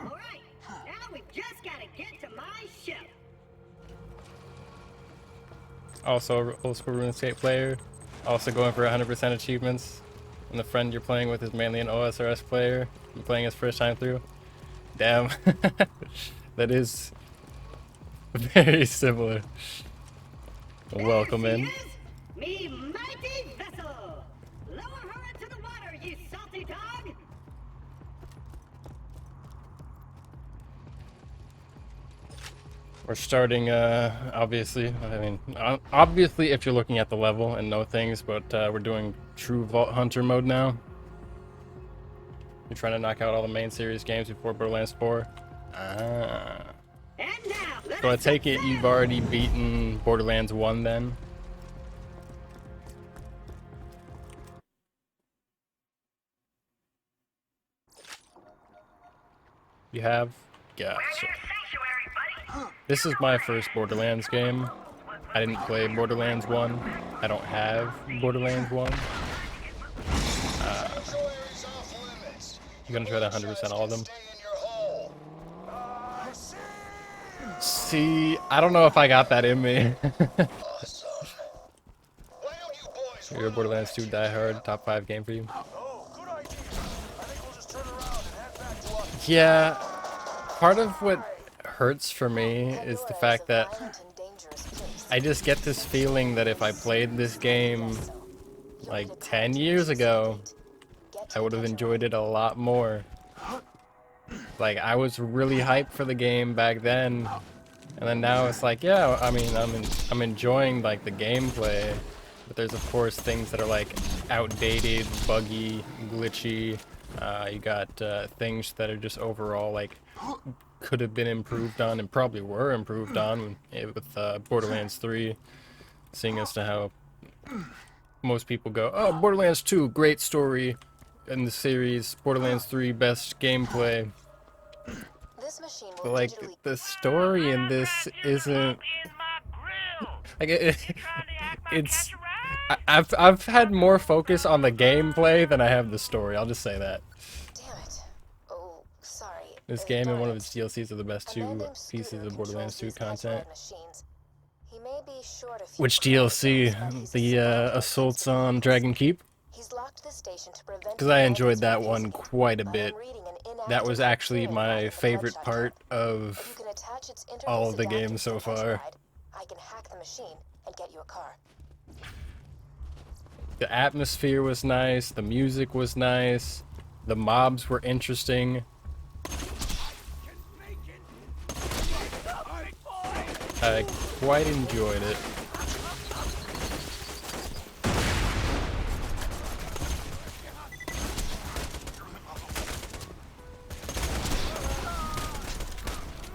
Alright, now we've just gotta get to my ship. Also, old school RuneScape player. Also going for 100% achievements. And the friend you're playing with is mainly an OSRS player. You're playing his first time through. Damn. That is very similar. Welcome There she in. is, me mighty vessel. Lower her into the water, you salty dog. We're starting, obviously, I mean, obviously if you're looking at the level and know things, but we're doing true Vault Hunter mode now. You're trying to knock out all the main series games before Borderlands 4. Ah. And now, So I take it you've already beaten Borderlands 1 then? You have? Gotcha. This is my first Borderlands game. I didn't play Borderlands 1. I don't have Borderlands 1. I'm gonna try to 100% all of them. See, I don't know if I got that in me. Your Borderlands 2 Die Hard top 5 game for you. Yeah, part of what hurts for me is the fact that I just get this feeling that if I played this game like 10 years ago, I would have enjoyed it a lot more. Like, I was really hyped for the game back then, and then now it's like, yeah, I mean, I'm enjoying like the gameplay, but there's of course things that are like outdated, buggy, glitchy. You got things that are just overall like could have been improved on and probably were improved on with Borderlands 3, seeing as to how most people go, oh, Borderlands 2, great story in the series, Borderlands 3, best gameplay. This machine But will like digitally the story in this isn't like it's I've had more focus on the gameplay than I have the story. I'll just say that. Damn it. Oh, sorry. This game and one of darn its it. DLCs are the best A two man named pieces Scooter of Borderlands controls 2 these content. Catch-a-ride machines. He may be short a few Which chromosomes, but DLC? he's The smart when it assaults comes to on numbers. Dragon Keep? He's locked the station to prevent Because I humanity enjoyed that from one using it. quite a But bit. I'm reading an That inactive was actually Hyperion my file in the favorite Bloodshot part account. If you of can attach its all interface the adapters games to so the far. Catch-a-ride, I can hack the machine and get you a car. The atmosphere was nice, the music was nice, the mobs were interesting. I quite enjoyed it.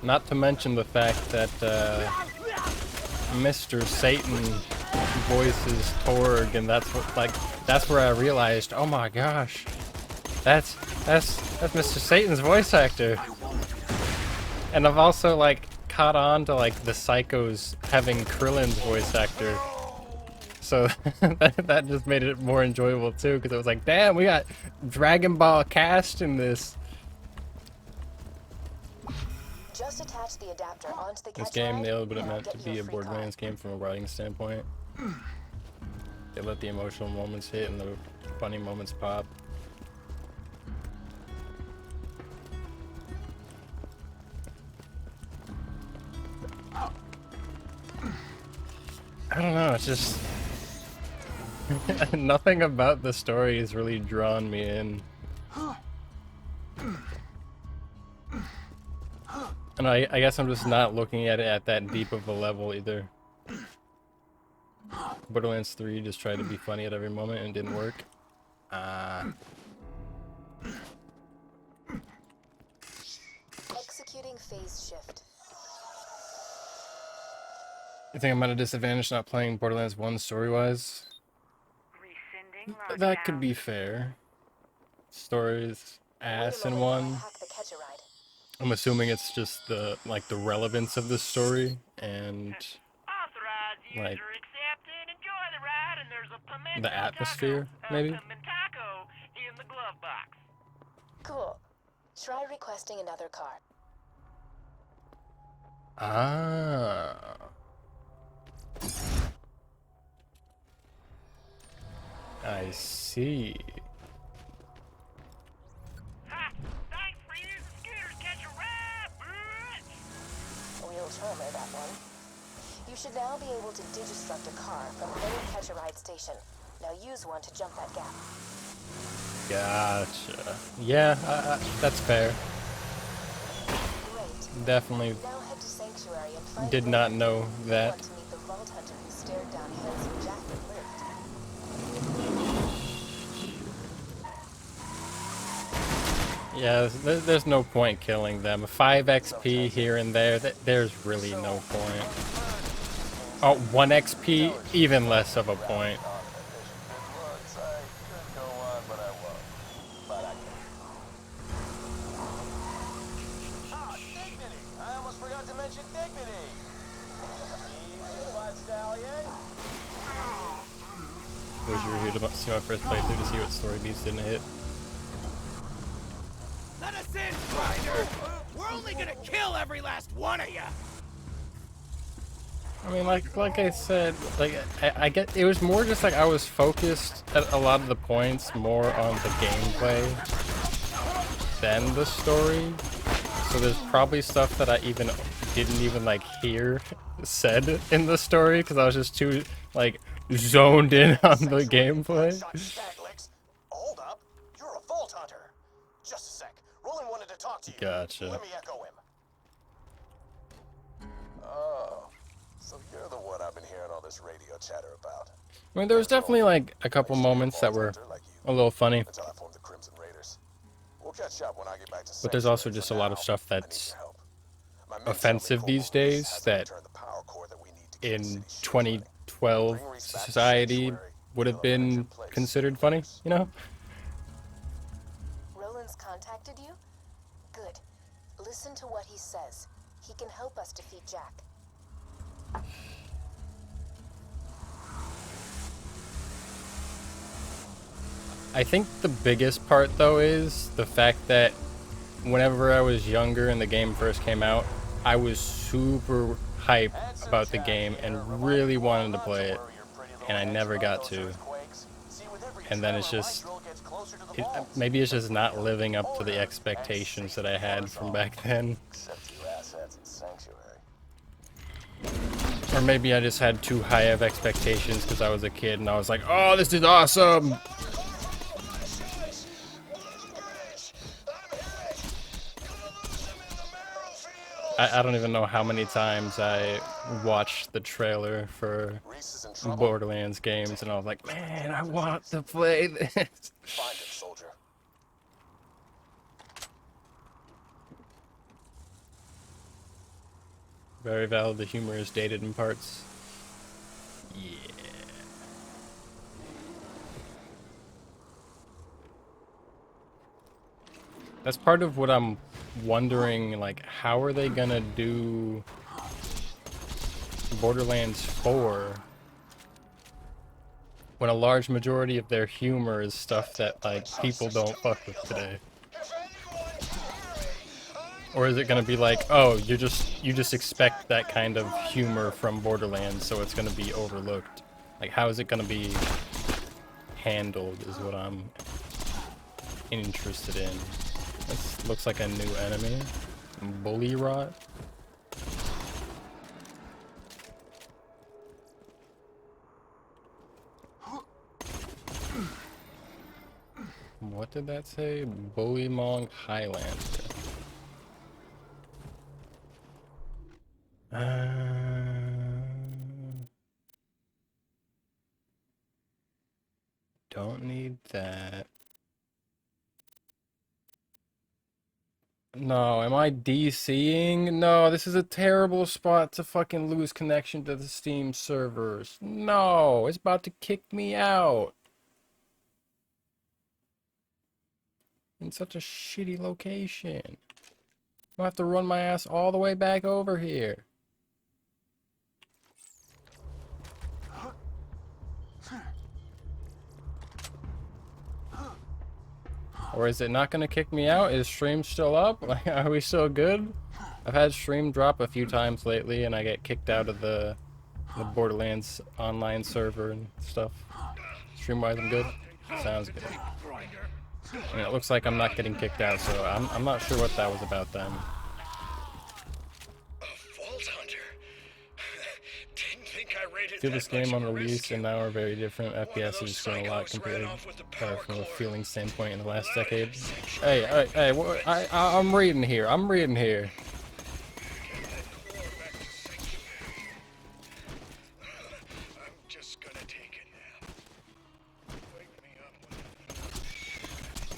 Not to mention the fact that Mr. Satan voices Torg, and that's where I realized, oh my gosh, that's Mr. Satan's voice actor. And I've also like caught on to like the Psychos having Krillin's voice actor, so that just made it more enjoyable too, because it was like, damn, we got Dragon Ball cast in this. Just attach the adapter onto the This Catch-a-ride, game nailed what it and I'll meant to get you be a free car. Borderlands game from a writing standpoint. They let the emotional moments hit and the funny moments pop. I don't know, it's just nothing about the story has really drawn me in. And I guess I'm just not looking at it at that deep of a level either. Borderlands 3 just tried to be funny at every moment and didn't work. Executing phase shift. You think I'm at a disadvantage not playing Borderlands 1 story-wise? Rescinding That could lockdown. be fair. Story's ass in Wait a minute while I one. hack the Catch-a-ride. I'm assuming it's just the relevance of the story and Authorized user like accepted. Enjoy the ride, and there's a pimento the atmosphere, maybe? taco in the glove box. Cool. Try requesting another car. Ah. I see. Ha! Thanks for using Scooter's catch a ride, bitch! Real charmer, that one. You should now be able to digistruct a car from any Catch-a-ride station. Now use one to jump that gap. Gotcha. Yeah, that's fair. Great. Definitely Now head to Sanctuary and find did not know You that. want to meet the Vault Hunter who stared down hills when Jackman lived. Yeah, there's no point killing them. 5 XP here and there, there's really no point. Oh, 1 XP, even less of a point. Looks, I could go on, but I won't. But I can. Ah, dignity! I almost forgot to mention dignity. Easy, Blood Stallion. Was you were here to see my first playthrough to see what story beats didn't hit? Let us in, Grinder! We're only gonna kill every last one of ya! I mean, like I said, like I get it was more just like I was focused at a lot of the points more on the gameplay than the story. So there's probably stuff that I didn't even like hear said in the story because I was just too like zoned in on the gameplay. Hold up, you're a Vault Hunter. Just a sec. Roland wanted to talk to you. Gotcha. Let me echo him. Oh, so you're the one I've been hearing all this radio chatter about. I mean, there was definitely like a couple moments that were a little funny, Until I formed the Crimson Raiders. We'll catch up when I get back to but there's also Sanctuary. just For a lot now, of stuff I need that's your help. My men tell me offensive these Corporal Reese days hasn't that returned the power core that we need to keep the in city shield running. 2012 Bring Reese back to society Sanctuary, would have he'll have earned your been place. considered funny, you know? Roland's contacted you? Good. Listen to what he says. He can help us defeat Jack. I think the biggest part though is the fact that whenever I was younger and the game first came out, I was super hyped about the game and really wanted to play it, and I never got to. And then it's just, maybe it's just not living up to the expectations that I had from back then. Or maybe I just had too high of expectations because I was a kid and I was like, oh, this is awesome! I don't even know how many times I watched the trailer for Borderlands games and I was like, man, I want to play this. Find him, soldier. Very valid, the humor is dated in parts. Yeah. That's part of what I'm wondering, like, how are they gonna do Borderlands 4 when a large majority of their humor is stuff that, like, people don't fuck with today? Or is it gonna be like, oh, you just expect that kind of humor from Borderlands, so it's gonna be overlooked? Like, how is it gonna be handled is what I'm interested in. This looks like a new enemy. Bully Rot. What did that say? Bullymong Highlander. Don't need that. No, am I DCing? No, this is a terrible spot to fucking lose connection to the Steam servers. No, it's about to kick me out. In such a shitty location. I'll have to run my ass all the way back over here. Or is it not going to kick me out? Is stream still up? Like, are we still good? I've had stream drop a few times lately and I get kicked out of the Borderlands online server and stuff. Stream-wise, I'm good? Sounds good. I mean, it looks like I'm not getting kicked out, so I'm not sure what that was about then. Feel this game on release and now are very different. FPS has just grown a lot compared from a feeling standpoint in the last decade. Hey, I'm reading here. I'm reading here.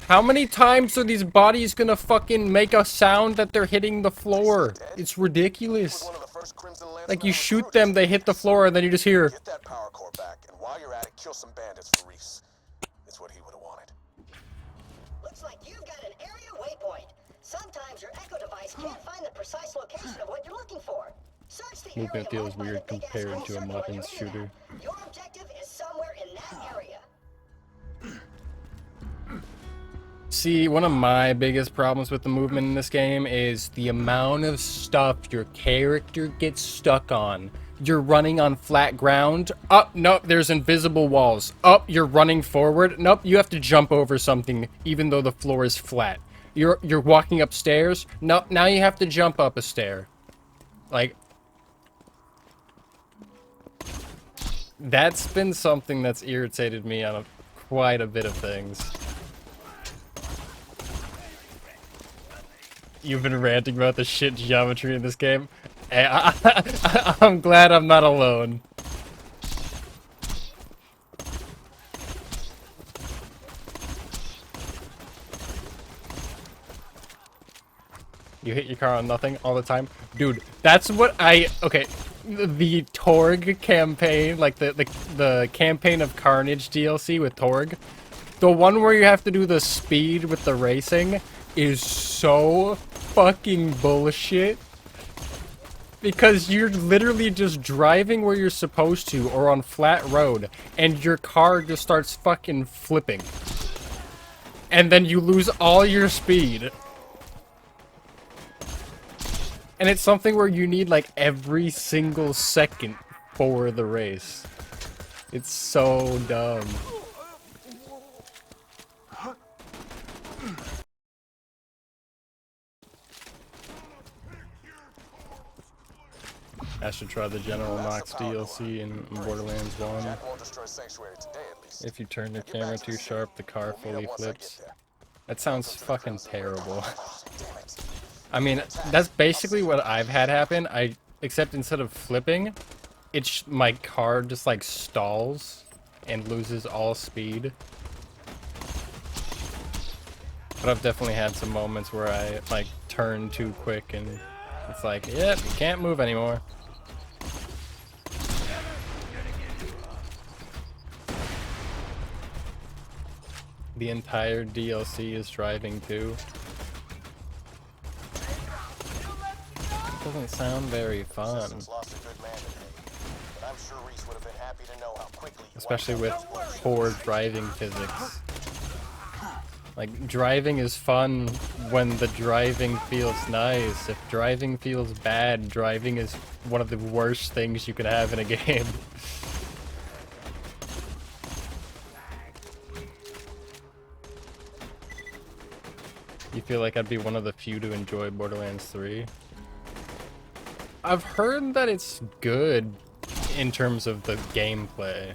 How many times are these bodies gonna fucking make a sound that they're hitting the floor? It's ridiculous. Like, you shoot them, they hit the floor, and then you just hear. Get that power core back, and while you're at it, kill some bandits for Reese. It's what he would have wanted. Looks like you've got an area waypoint. Sometimes your echo device can't find the precise location of what you're looking for. Search the area Movement feels marked by the weird big-ass compared green to a circle on Muffins your shooter. map. Your objective is somewhere in that area. See, one of my biggest problems with the movement in this game is the amount of stuff your character gets stuck on. You're running on flat ground. Up, nope, there's invisible walls. Up, you're running forward. Nope, you have to jump over something even though the floor is flat. You're walking upstairs. Nope, now you have to jump up a stair. Like, that's been something that's irritated me on quite a bit of things. You've been ranting about the shit geometry in this game. Hey, I'm glad I'm not alone. You hit your car on nothing all the time? Dude, that's what okay, the Torg campaign, like the Campaign of Carnage DLC with Torg, the one where you have to do the speed with the racing is so fucking bullshit. Because you're literally just driving where you're supposed to or on flat road and your car just starts fucking flipping. And then you lose all your speed. And it's something where you need like every single second for the race. It's so dumb. I should try the General Knox DLC in Borderlands 1. If you turn your camera too sharp, the car fully flips. That sounds fucking terrible. I mean, that's basically what I've had happen. Except instead of flipping, my car just like stalls and loses all speed. But I've definitely had some moments where I like turn too quick and it's like, yep, you can't move anymore. The entire DLC is driving too. Doesn't sound very fun. Especially with poor driving physics. Like, driving is fun when the driving feels nice. If driving feels bad, driving is one of the worst things you could have in a game. You feel like I'd be one of the few to enjoy Borderlands 3? I've heard that it's good in terms of the gameplay,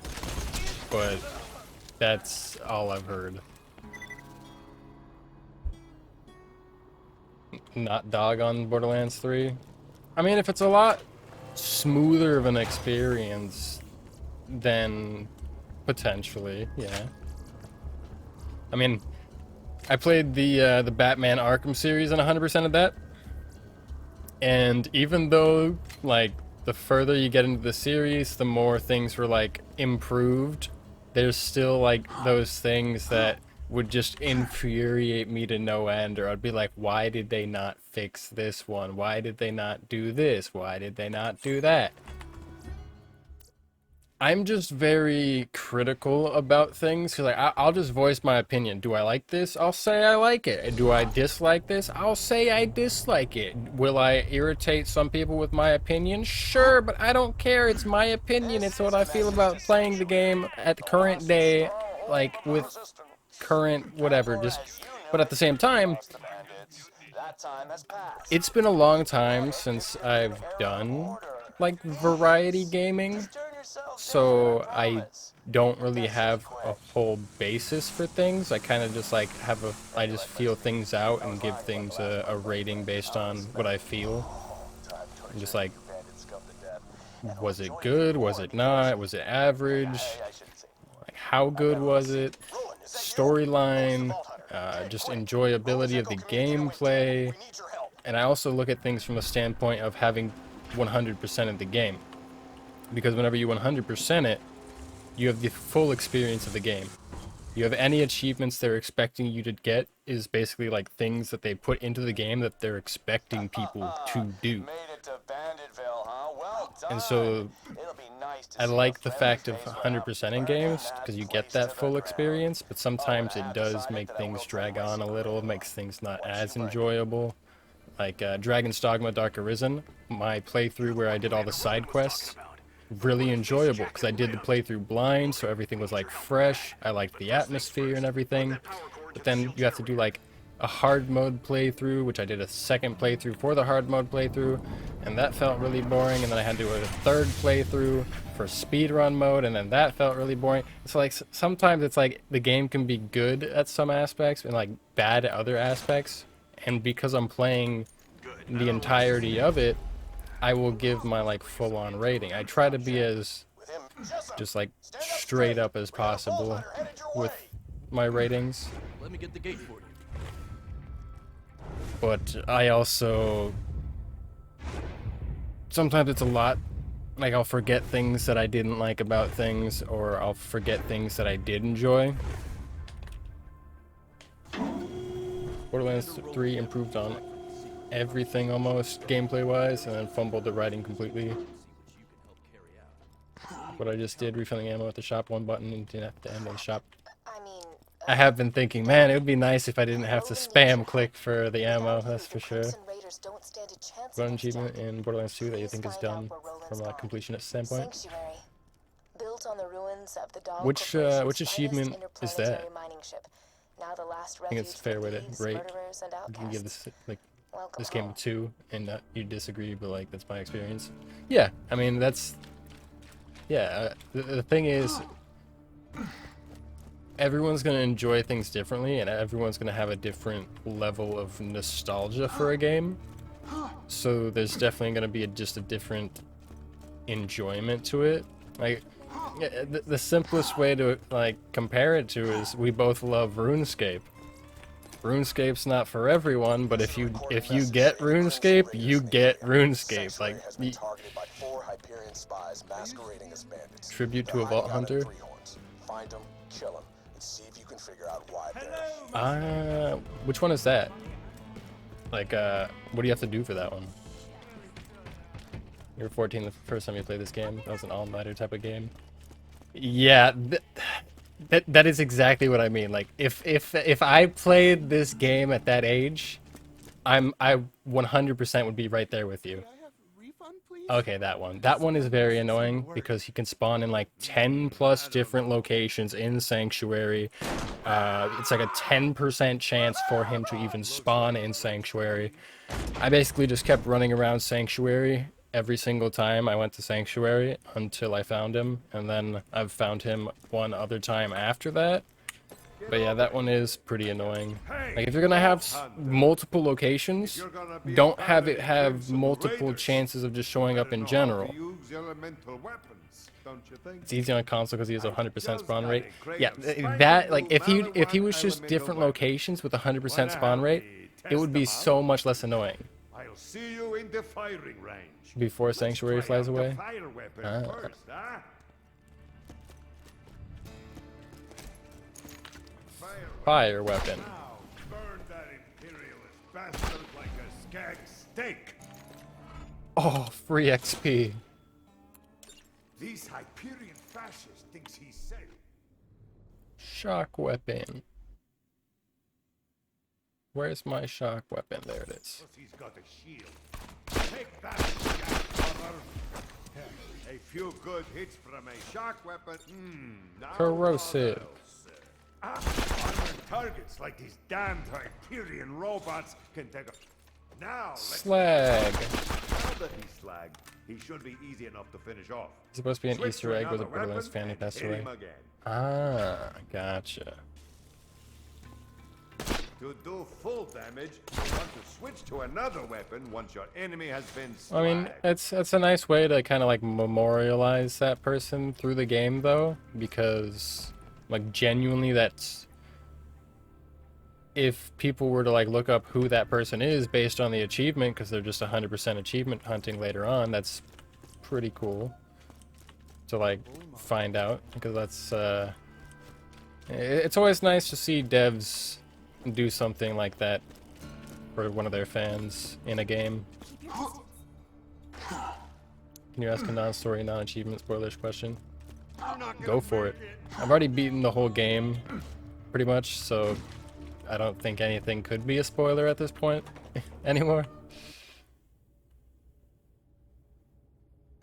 but that's all I've heard. Not dog on Borderlands 3? I mean, if it's a lot smoother of an experience, then potentially, yeah. I mean, I played the Batman Arkham series and 100% of that. And even though, like, the further you get into the series, the more things were, like, improved, there's still, like, those things that would just infuriate me to no end. Or I'd be like, why did they not fix this one? Why did they not do this? Why did they not do that? I'm just very critical about things, because like, I'll just voice my opinion. Do I like this? I'll say I like it. Do I dislike this? I'll say I dislike it. Will I irritate some people with my opinion? Sure, but I don't care. It's my opinion. It's what I feel about playing the game at the current day, like with current whatever. But at the same time, it's been a long time since I've done like variety gaming. So I don't really have a whole basis for things. I kind of just like I just feel things out and give things a rating based on what I feel. I'm just like, was it good? Was it not? Was it average? Like, how good was it? Storyline, just enjoyability of the gameplay. And I also look at things from the standpoint of having 100% of the game. Because whenever you 100% it, you have the full experience of the game. You have any achievements they're expecting you to get is basically like things that they put into the game that they're expecting people to do. And so nice to I see like a the friendly fact of face without 100% in burning games that because you get place to that the full ground. experience, but sometimes I it have does decided make that I things will drag drink my on a little, secret makes things not What as you bring? enjoyable. Like Dragon's Dogma Dark Arisen, my playthrough where I did all the side quests, really enjoyable because I did the playthrough blind, so everything was like fresh. I liked the atmosphere and everything. But then you have to do like a hard mode playthrough, which I did a second playthrough for the hard mode playthrough, and that felt really boring. And then I had to do a third playthrough for speedrun mode, and then that felt really boring. So like sometimes it's like the game can be good at some aspects and like bad at other aspects. And because I'm playing the entirety of it, I will give my like full-on rating. I try to be as With him, just like straight up as possible with my ratings. Let me get the gate for you. But I also sometimes it's a lot. Like I'll forget things that I didn't like about things, or I'll forget things that I did enjoy. Borderlands 3 improved on everything almost gameplay wise, and then fumbled the writing completely. What I just did, refilling ammo at the shop, one button, and didn't have to end on the shop. I mean, I have been thinking, man, it would be nice if I didn't have to spam click for the ammo, that's for sure. Raiders don't stand a chance One against achievement Death. in Borderlands 2 that you Please think is find out done where Roland's from a gone. completionist standpoint? Sanctuary, built on the ruins of the Dawn Which Corporation's achievement finest is that? interplanetary mining ship. Now the last I think it's a refuge fair for way to thieves, rate. murderers, and You can give outcasts. this like Welcome this game home. a 2, and you disagree, but like that's my experience. Yeah, I mean that's the thing is, everyone's gonna enjoy things differently, and everyone's gonna have a different level of nostalgia for a game. So there's definitely gonna be just a different enjoyment to it. Like the simplest way to like compare it to is we both love RuneScape. RuneScape's not for everyone, but if you get RuneScape, you get RuneScape. Like has been targeted by 4 Hyperion spies masquerading as bandits. tribute They're to a hiding Vault out in Hunter. Three-Horns. Find them, kill them, and see if you can figure out why they're Which one is that? Like, what do you have to do for that one? You were 14 the first time you played this game. That was an all-nighter type of game. Yeah, that is exactly what I mean. Like, if I played this game at that age, I 100% would be right there with you. Okay, that one. That one is very annoying because you can spawn in like 10 plus different locations in Sanctuary. It's like a 10% chance for him to even spawn in Sanctuary. I basically just kept running around Sanctuary every single time I went to Sanctuary until I found him, and then I've found him one other time after that. But yeah, that one is pretty annoying. Like, if you're gonna have multiple locations, don't have it have multiple chances of just showing up in general. It's easy on console because he has a 100% spawn rate. Yeah, that, like, if he was just different locations with a 100% spawn rate, it would be so much less annoying. I'll see you in the firing range. Before Sanctuary flies away? Fire weapon Ah. first, huh? Fire weapon. Now, burn that imperialist bastard like a skag steak. Oh, free XP. These Hyperion fascists thinks he's safe. Shock weapon. Where's my shock weapon? There it is. Plus he's got a shield. Take that, skag brother. A few good hits from a shock weapon. Now Corrosive. what else? Armored targets like these damned Hyperion robots can take a... Now, let's... Slag. Now that he's slagged, he should be easy enough to finish off. It's supposed to be an Switch Easter to egg where the another Borderlands weapon family and passed hit away. him again. Ah, gotcha. To do full damage, you want to switch to another weapon once your enemy has been I slagged. mean, it's a nice way to kind of like memorialize that person through the game, though, because like genuinely, that's if people were to like look up who that person is based on the achievement, because they're just 100% achievement hunting later on, that's pretty cool to like find out, because that's it's always nice to see devs do something like that for one of their fans in a game. Can you ask a non-story, non-achievement, spoilerish question? You're not gonna Go for make it. I've already beaten the whole game, pretty much, so I don't think anything could be a spoiler at this point anymore.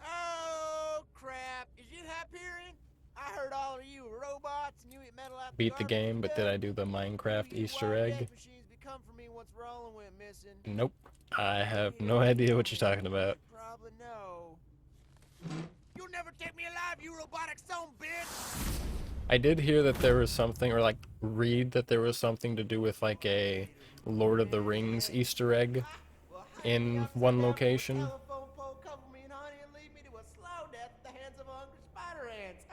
Oh crap! Is you Hyperion? I heard all of you were robots and you eat metal out the Beat the garbage game, but did I do the Minecraft You Easter wild egg? yak machines become for me once Roland went missing. Nope. I have no idea what you're talking about. Probably no. You'll never take me alive, you robotic son bitch! I did hear that there was something, or like read that there was something to do with like a Lord of the Rings Easter egg in one location. Telephone pole, cover me in honey and lead me to a slow death at the hands of hungry spider ants.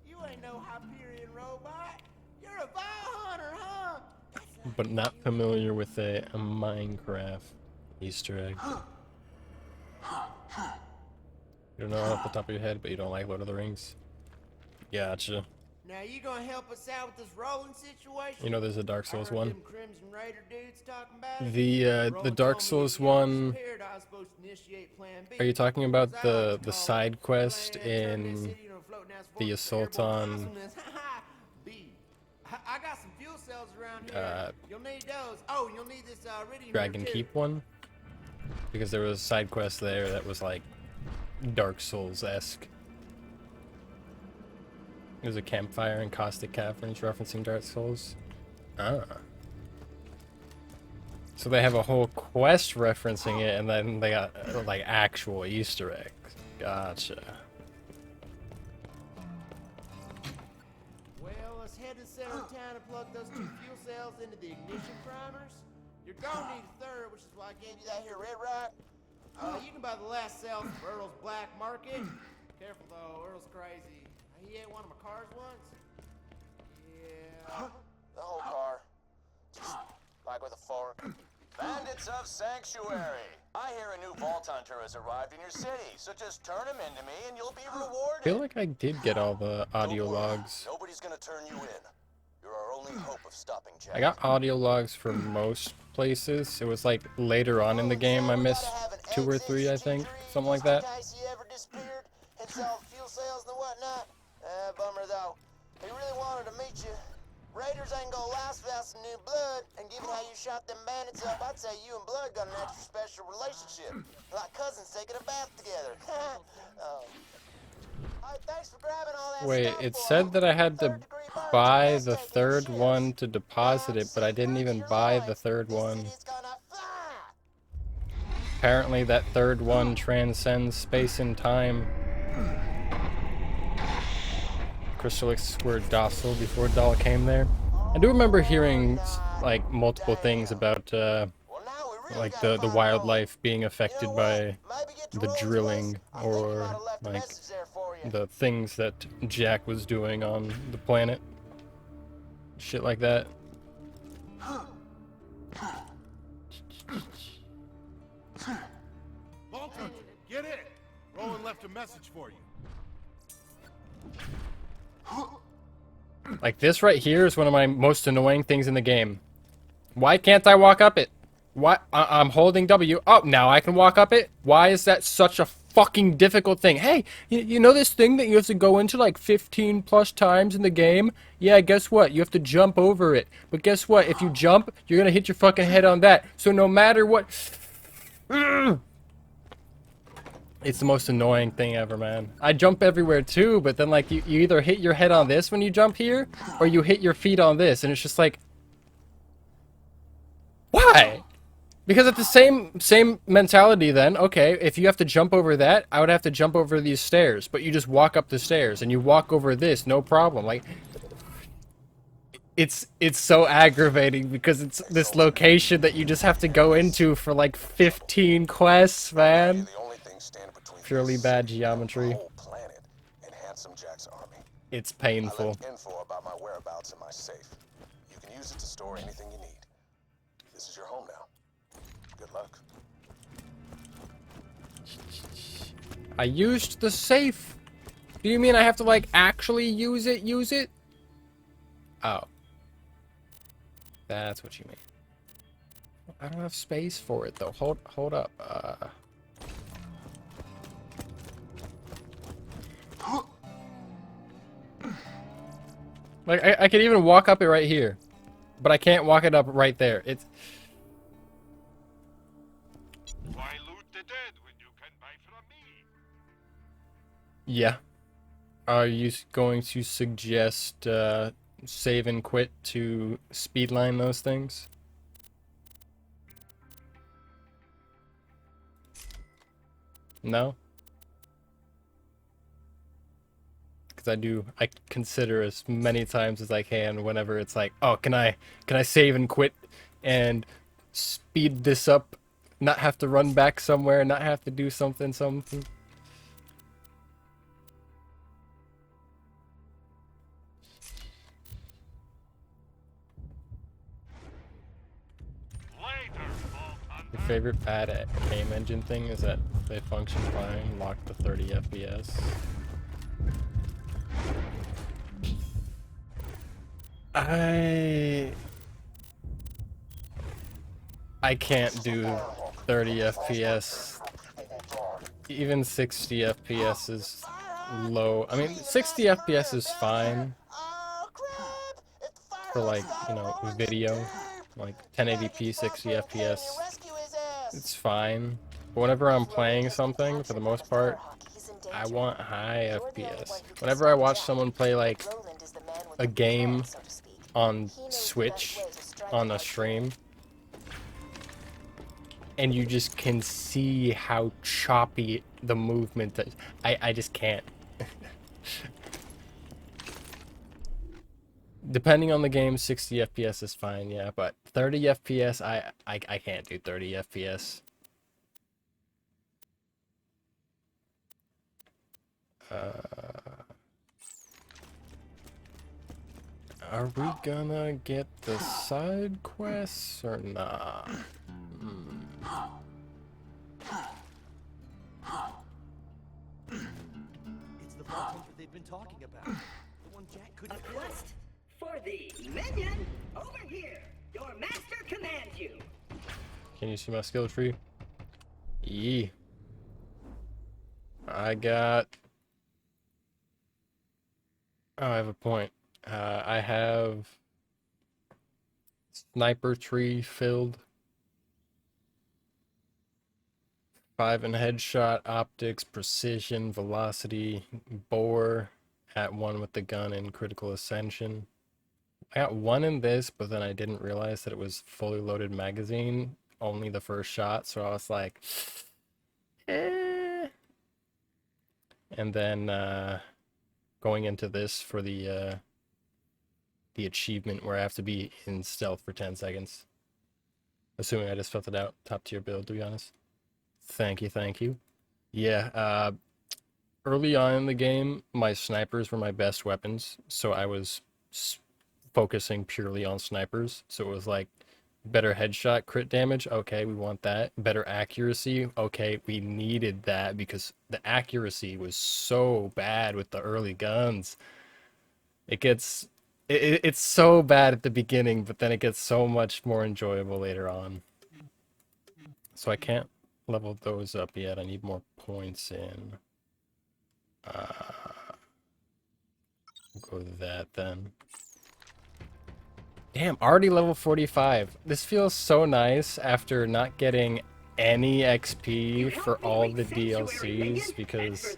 You ain't no Hyperion robot. You're a vile hunter, huh? But not familiar with a Minecraft Easter egg. You don't know off the top of your head, but you don't like Lord of the Rings. Gotcha. Now you gonna help us out with this Roland situation? You know there's a Dark Souls I heard one. them Crimson Raider dudes talking about it. The Roland Dark told me Souls if you ever one. disappeared, I was supposed to initiate Plan B. Are you talking about As I like the to call side it, quest plan, turn this in city into a floating ass the fortress of assault airborne on awesomeness? B. I got some fuel cells around here. You'll need those. Oh, you'll need this iridium Dragon here, too. Keep one? Because there was a side quest there that was like Dark Souls-esque. There's a campfire in Caustic Caverns referencing Dark Souls. Ah. So they have a whole quest referencing it, and then they got like actual Easter eggs. Gotcha. Well, let's head to the center of town and plug those 2 fuel cells into the ignition primers. You're gonna need a third, which is why I gave you that here red rock. You can buy the last cell from Earl's Black Market. Careful though, Earl's crazy. He ate one of my cars once. Yeah. The whole car. Just like with a fork. Bandits of Sanctuary. I hear a new Vault Hunter has arrived in your city, so just turn him into me and you'll be rewarded. I feel like I did get all the audio Don't worry, logs. Nobody's gonna turn you in. You're our only hope of stopping Jack. I got audio logs for most places. It was like later on in the game I missed 2 or 3, I think. Something like that. In case he ever disappeared and sell fuel cells and whatnot. Bummer though. He really wanted to meet you. Raiders ain't gonna last without some new blood, and given how you shot them bandits up, I'd say you and Blood got an extra special relationship. Like cousins taking a bath together. Alright, thanks for grabbing all that Wait, stuff, it boy. said that I had to Third-degree burns buy and the mess taking third shifts. one to deposit it, but I didn't even buy the third This one. city's gonna fly. Apparently that third one transcends space and time. Crystalics were docile before Dahl came there. I do remember hearing like multiple things about like the wildlife being affected by the drilling or like the things that Jack was doing on the planet. Shit like that. Vault Hunter, get in! Roland left a message for you. Like this right here is one of my most annoying things in the game. Why can't I walk up it? Why? I'm holding W. Oh, now I can walk up it? Why is that such a fucking difficult thing? Hey, you know this thing that you have to go into like 15 plus times in the game? Yeah, guess what? You have to jump over it. But guess what? If you jump, you're gonna hit your fucking head on that. So no matter what... It's the most annoying thing ever, man. I jump everywhere too, but then like you either hit your head on this when you jump here, or you hit your feet on this, and it's just like... Why? Because it's the same mentality then. Okay, if you have to jump over that, I would have to jump over these stairs. But you just walk up the stairs and you walk over this, no problem. Like, it's so aggravating because it's this location that you just have to go into for like 15 quests, man. Purely bad geometry. Whole planet and Handsome Jack's army. It's I painful. left info about my whereabouts in my safe. You can use it to store anything you need. This is your home now. Good luck. I used the safe. Do you mean I have to like actually use it? Oh. That's what you mean. I don't have space for it though. Hold up. Like, I could even walk up it right here. But I can't walk it up right there. It's... Why loot the dead when you can buy from me? Yeah. Are you going to suggest save and quit to speedline those things? No? Because I consider as many times as I can whenever it's like, oh, can I save and quit and speed this up, not have to run back somewhere, not have to do something. Later, Vault Hunter. Your favorite bad at game engine thing is that they function fine, lock to 30 FPS. I can't do 30 FPS. Even 60 FPS is low. I mean, 60 FPS is fine for, like, you know, video, like 1080p 60 FPS. It's fine. But whenever I'm playing something, for the most part, I want high FPS. Whenever I watch someone play, like, a game on Switch on a stream, and you just can see how choppy the movement is. I just can't. Depending on the game, 60 FPS is fine, yeah, but 30 FPS, I can't do 30 FPS. Are we gonna get the side quests or not? It's the Vault Hunter they've been talking about. The one Jack A couldn't kill. quest for the minion over here. Your master commands you. Can you see my skill tree? Yee. I got... Oh, I have a point. I have sniper tree filled. 5 in headshot, optics, precision, velocity, bore, at 1 with the gun and critical ascension. I got 1 in this, but then I didn't realize that it was fully loaded magazine, only the first shot, so I was like, eh. And then going into this for the achievement where I have to be in stealth for 10 seconds. Assuming I just filled it out. Top tier build, to be honest. Thank you, thank you. Yeah, early on in the game, my snipers were my best weapons, so I was focusing purely on snipers. So it was like, better headshot crit damage, okay, we want that. Better accuracy, okay, we needed that because the accuracy was so bad with the early guns. It's so bad at the beginning, but then it gets so much more enjoyable later on. So I can't level those up yet. I need more points in. Go to that then. Damn, already level 45. This feels so nice after not getting any XP for all the DLCs because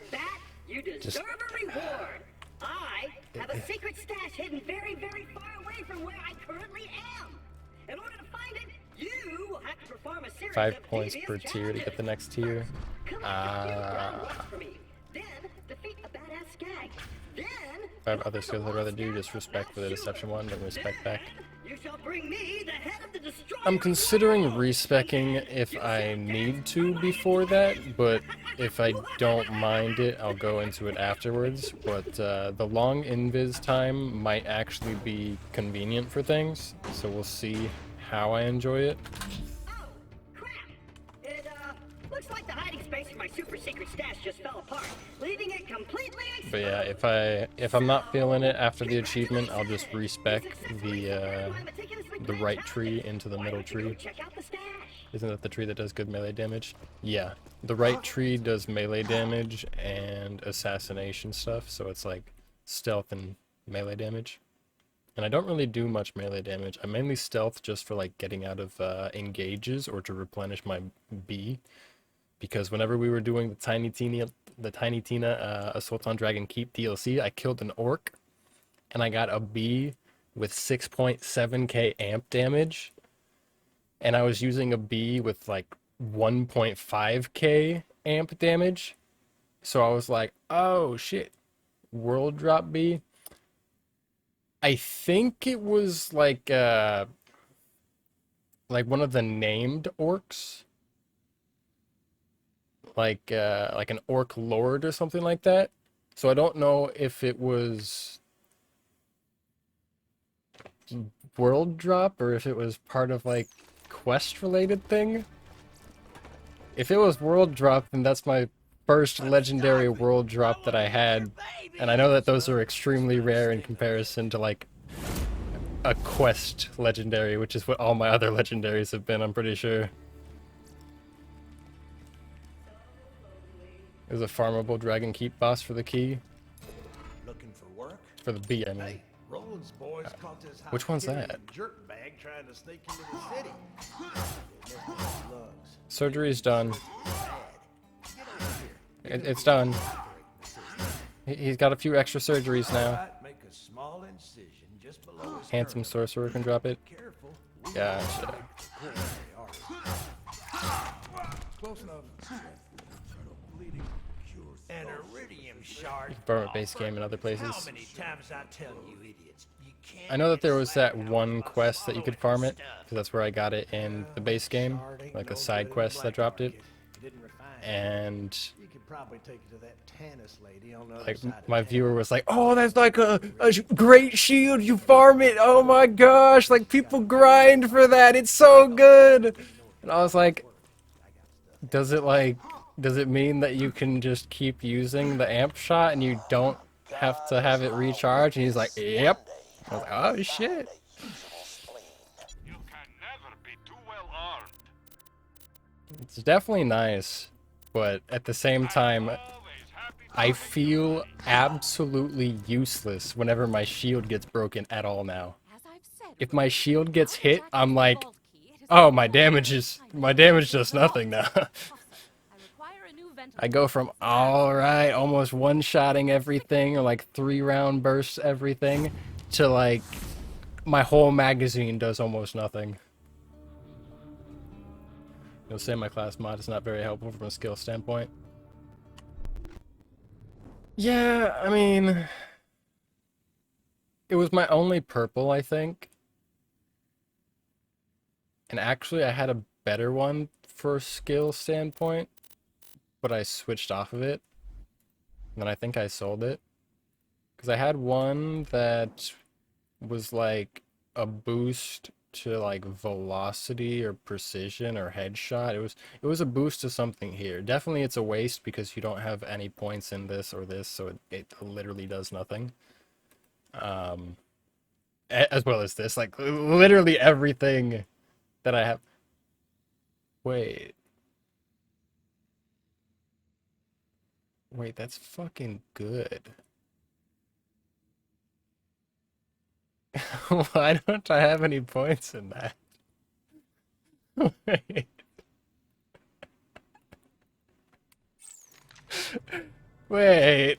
You just deserve a reward. I have a secret stash hidden very, very far away from where I currently am. In order to find it, you will have to perform a series 5 of points devious per tier to get the challenges. next tier. Collect a few ground rocks for me. Then defeat a badass skag. Then If I have other skills I'd rather do, just respect for the deception one, then respect back. you shall bring me the head of the destroyer. I'm considering respecking if I need to before that, but if I don't mind it, I'll go into it afterwards. But the long invis time might actually be convenient for things, so we'll see how I enjoy it. Oh, crap. It looks like the hiding space for my super secret stash just fell apart, leaving it completely exposed. But yeah, if I'm not feeling it after the achievement, I'll just respec the right tree into the middle tree. Check out the stash. Isn't that the tree that does good melee damage? Yeah, the right tree does melee damage and assassination stuff, so it's like stealth and melee damage. And I don't really do much melee damage. I mainly stealth just for like getting out of engages or to replenish my B. Because whenever we were doing the Tiny Tina Assault on Dragon Keep DLC, I killed an orc and I got a B with 6.7k amp damage. And I was using a B with like 1.5k amp damage. So I was like, oh shit, world drop B. I think it was like one of the named orcs. Like an orc lord or something like that. So I don't know if it was world drop or if it was part of like quest related thing. If it was world drop, then that's my first legendary world drop that I had, and I know that those are extremely rare in comparison to like a quest legendary, which is what all my other legendaries have been, I'm pretty sure. There's a farmable Dragon Keep boss for the key. Looking for work? For the B, I mean. Hey, Roland's boys caught this Which one's Hyperion that? jerkbag trying to sneak into the city. They must be slugs. Surgery's done. It's done. He's got a few extra surgeries now. Right, make a small incision just below his Handsome sternum. sorcerer can drop it. Careful. Gotcha. Close enough. Bleeding. An iridium shard. You can farm at base game and other How places. many times I tell you idiots? You can't I know that there get was that slack one out by quest that you could farm it, stuff. because that's where I got it in the base game, Shard ain't like no a side good in quest that black dropped it. market. You didn't refine it. And You could probably take it to that Tannis lady on the other like side of my town. viewer was like, "Oh, that's like a great shield. You farm it. Oh my gosh! Like people grind for that. It's so good." And I was like, "Does it mean that you can just keep using the amp shot and you don't have to have it recharge?" And he's like, "Yep." I was like, "Oh shit." You can never be too well armed. It's definitely nice, but at the same time, I feel absolutely useless whenever my shield gets broken at all now. If my shield gets hit, I'm like, oh, my damage does nothing now. I go from, alright, almost one-shotting everything, or like 3-round bursts everything, to like, my whole magazine does almost nothing. You'll say my class mod is not very helpful from a skill standpoint. Yeah, I mean, it was my only purple, I think. And actually, I had a better one for a skill standpoint, but I switched off of it. And then I think I sold it. Because I had one that was like a boost to like velocity or precision or headshot. It was a boost to something here. Definitely it's a waste because you don't have any points in this or this, so it literally does nothing. As well as this, like literally everything that I have. Wait, that's fucking good. Why don't I have any points in that? Wait. Wait.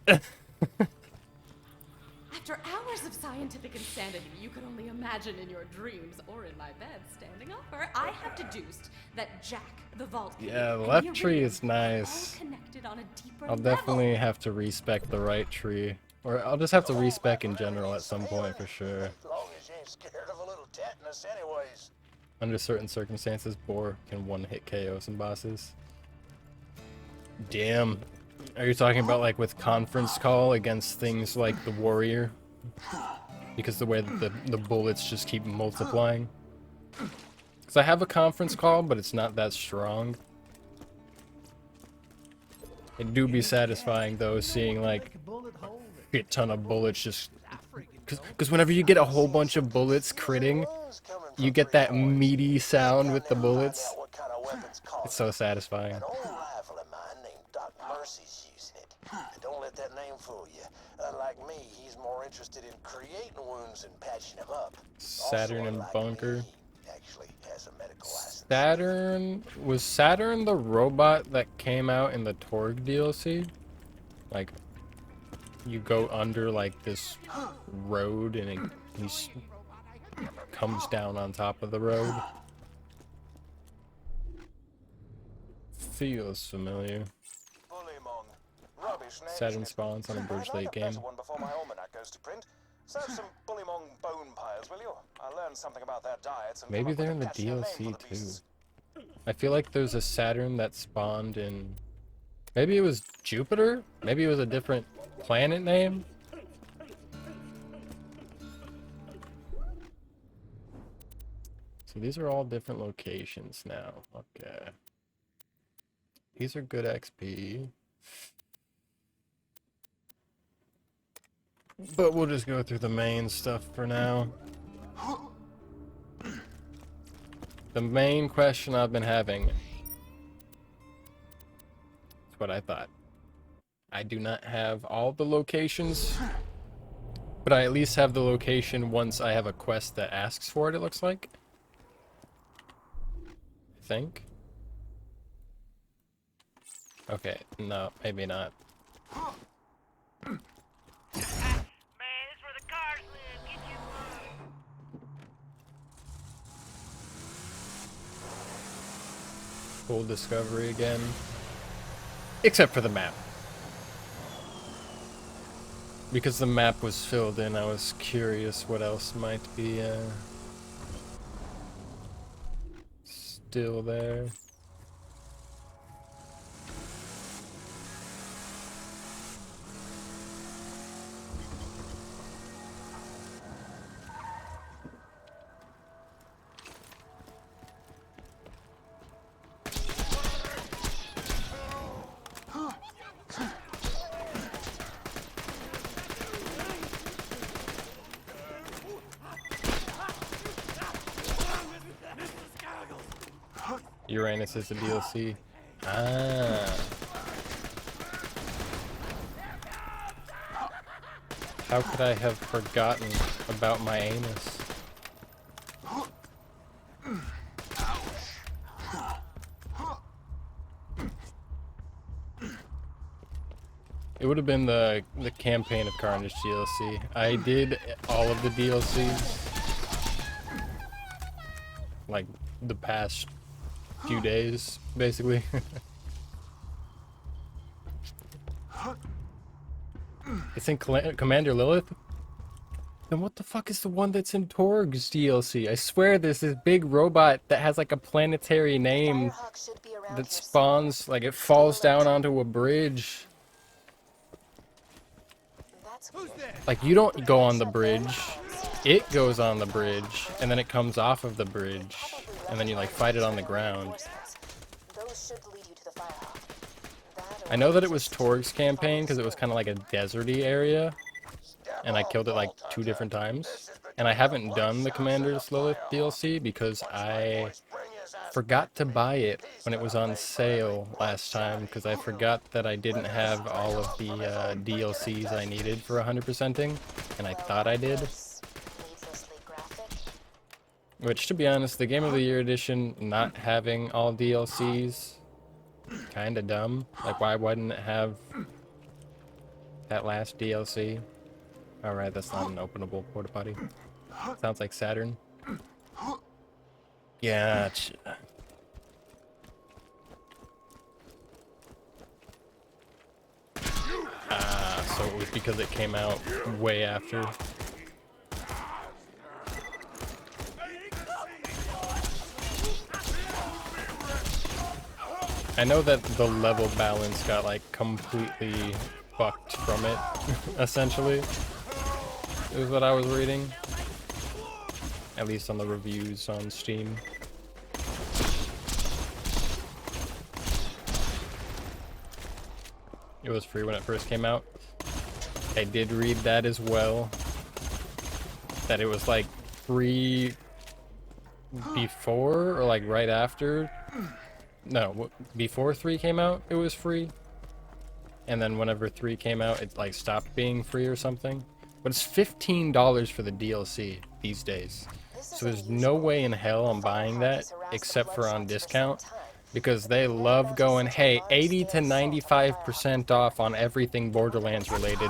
After hours of scientific insanity you could only imagine in your dreams or in my bed standing over, I have deduced that Jack, the Vault Key, Yeah, the and left tree Iridium is nice. all connected on a deeper I'll level. definitely have to respec the right tree. Or I'll just have to respec in general at some point for sure. As long as you ain't scared of a little tetanus anyways. Under certain circumstances, Boar can one-hit KO some bosses. Damn. Are you talking about like with conference call against things like the warrior? Because the way that the bullets just keep multiplying. Because I have a conference call, but it's not that strong. It do be satisfying though, seeing like a ton of bullets just... Because whenever you get a whole bunch of bullets critting, you get that meaty sound with the bullets. It's so satisfying. An old rival of mine named Doc Mercy's using it. Don't let that name fool you. Unlike me, he's more interested in creating wounds and patching them up. Saturn and unlike Bunker. me, actually has a medical license. Was Saturn the robot that came out in the Torg DLC? Like, you go under like this road and he comes down on top of the road. Feels familiar. Saturn spawns on a bridge late game. One before my almanac goes to print. Serve some bullymong bone piles, will you? I learned something about their diets and Maybe they're in the DLC too. I feel like there's a Saturn that spawned in... Maybe it was Jupiter? Maybe it was a different planet name? So these are all different locations now. Okay. These are good XP. But we'll just go through the main stuff for now. The main question I've been having is what I thought. I do not have all the locations, but I at least have the location once I have a quest that asks for it, it looks like. I think. Okay, no, maybe not. Full discovery again. Except for the map. Because the map was filled in, I was curious what else might be still there. Uranus is the DLC. Ah. How could I have forgotten about my anus? It would have been the Campaign of Carnage DLC. I did all of the DLCs. Like, the past few days, basically. It's in Commander Lilith? Then what the fuck is the one that's in Torg's DLC? I swear there's this big robot that has like a planetary name that spawns, like it falls down onto a bridge. Like, you don't go on the bridge, it goes on the bridge, and then it comes off of the bridge, and then you like fight it on the ground. I know that it was Torg's campaign because it was kind of like a deserty area, and I killed it like 2 different times. And I haven't done the Commander's Lilith DLC because I forgot to buy it when it was on sale last time, because I forgot that I didn't have all of the DLCs I needed for 100%ing, and I thought I did. Which, to be honest, the Game of the Year edition not having all DLCs, kinda dumb. Like, why wouldn't it have that last DLC? Alright, that's not an openable porta potty. Sounds like Saturn. Gotcha. Ah, so it was because it came out way after. I know that the level balance got like completely fucked from it, essentially. It was what I was reading. At least on the reviews on Steam. It was free when it first came out. I did read that as well. That it was like free before or like right after. No, before 3 came out, it was free. And then whenever 3 came out, it like stopped being free or something. but it's $15 for the DLC these days. So there's no way in hell I'm buying that except for on discount, because they love going, hey, 80 to 95% off on everything Borderlands related.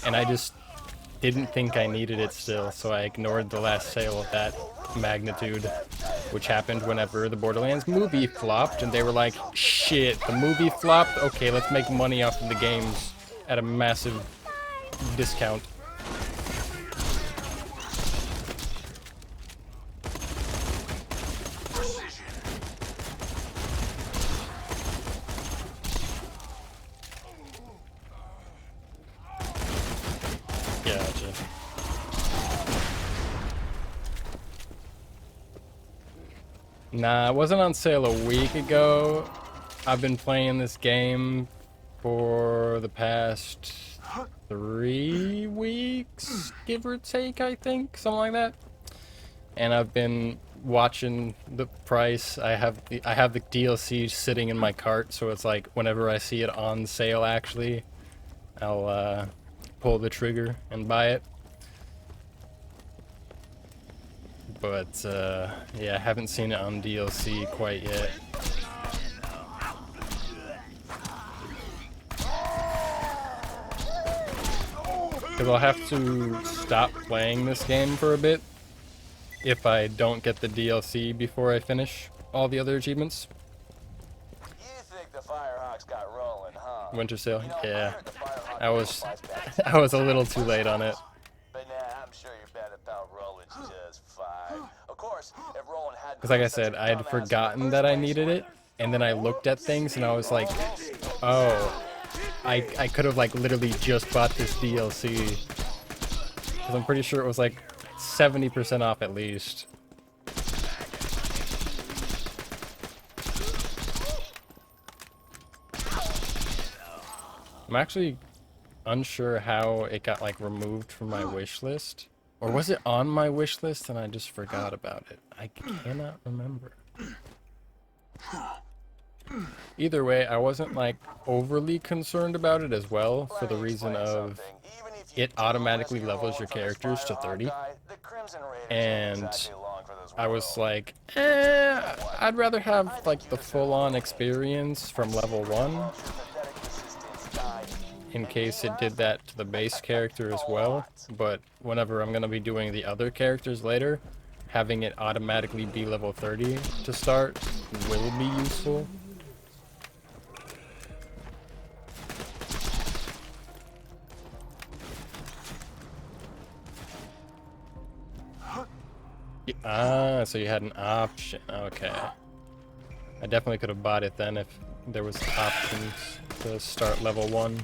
And I just didn't think I needed it still, so I ignored the last sale of that magnitude, which happened whenever the Borderlands movie flopped, and they were like, shit, the movie flopped? Okay, let's make money off of the games at a massive discount. Gotcha. Nah, it wasn't on sale a week ago. I've been playing this game for the past 3 weeks, give or take, I think, something like that. And I've been watching the price. I have the DLC sitting in my cart, so it's like whenever I see it on sale, actually, I'll pull the trigger and buy it. But yeah, I haven't seen it on DLC quite yet. Because I'll have to stop playing this game for a bit if I don't get the DLC before I finish all the other achievements. You think the Firehawks got rolling, huh? Winter sale, You know, yeah. heard the Firehawks I was fights back I was a little too late on it. But nah, I'm sure your bad about Roland's just fine. Of course, if Roland had Because like I said, I had forgotten that I needed it, and then I looked at things and I was like, oh, I could have like literally just bought this DLC. Because I'm pretty sure it was like 70% off at least. I'm actually unsure how it got like removed from my wish list. Or was it on my wish list and I just forgot about it? I cannot remember. Either way, I wasn't like overly concerned about it as well, for the reason of it automatically levels your characters to 30. And I was like, I'd rather have like the full-on experience from level 1, in case it did that to the base character as well. But whenever I'm going to be doing the other characters later, having it automatically be level 30 to start will be useful. Ah, so you had an option. Okay. I definitely could have bought it then if there was options to start level 1.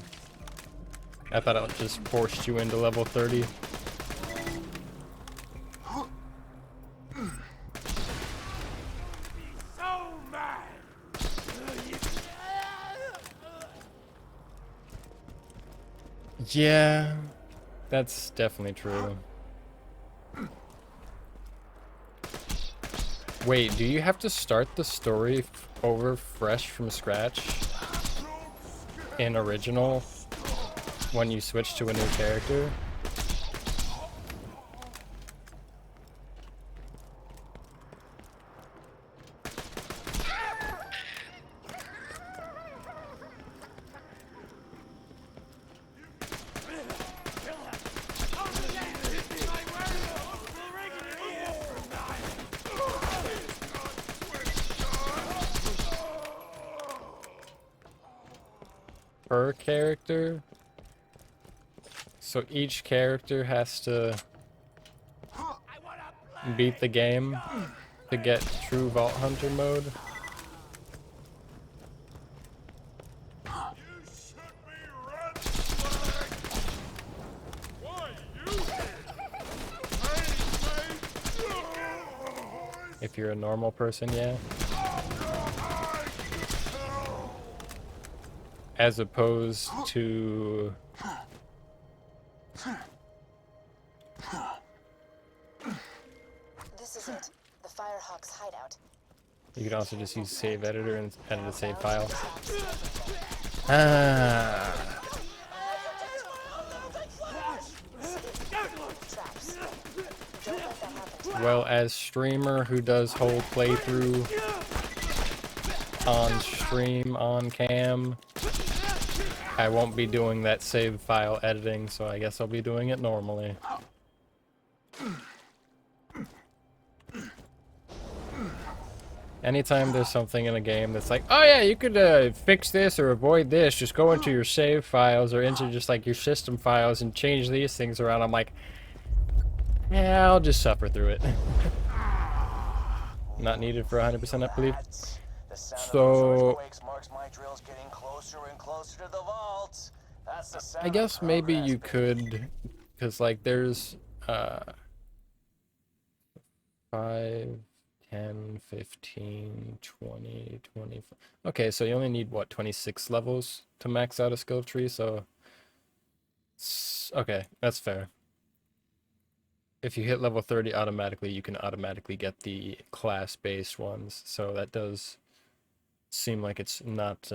I thought it just forced you into level 30. Yeah, that's definitely true. Wait, do you have to start the story over fresh from scratch in original when you switch to a new character? Per character? So each character has to beat the game to get true Vault Hunter mode? If you're a normal person, yeah. As opposed to... This is it. The Firehawks hideout. You could also just use save editor and edit a save file. Ah. well as streamer who does whole playthrough on stream, on cam, I won't be doing that save file editing, so I guess I'll be doing it normally. Anytime there's something in a game that's like, oh yeah, you could fix this or avoid this, just go into your save files or into just like your system files and change these things around, I'm like, yeah, I'll just suffer through it. Not needed for 100%, I believe. So, I guess maybe you could, because like there's 5, 10, 15, 20, 25. Okay, so you only need what, 26 levels to max out a skill tree, so okay, that's fair. If you hit level 30 automatically, you can automatically get the class-based ones, so that does seem like it's not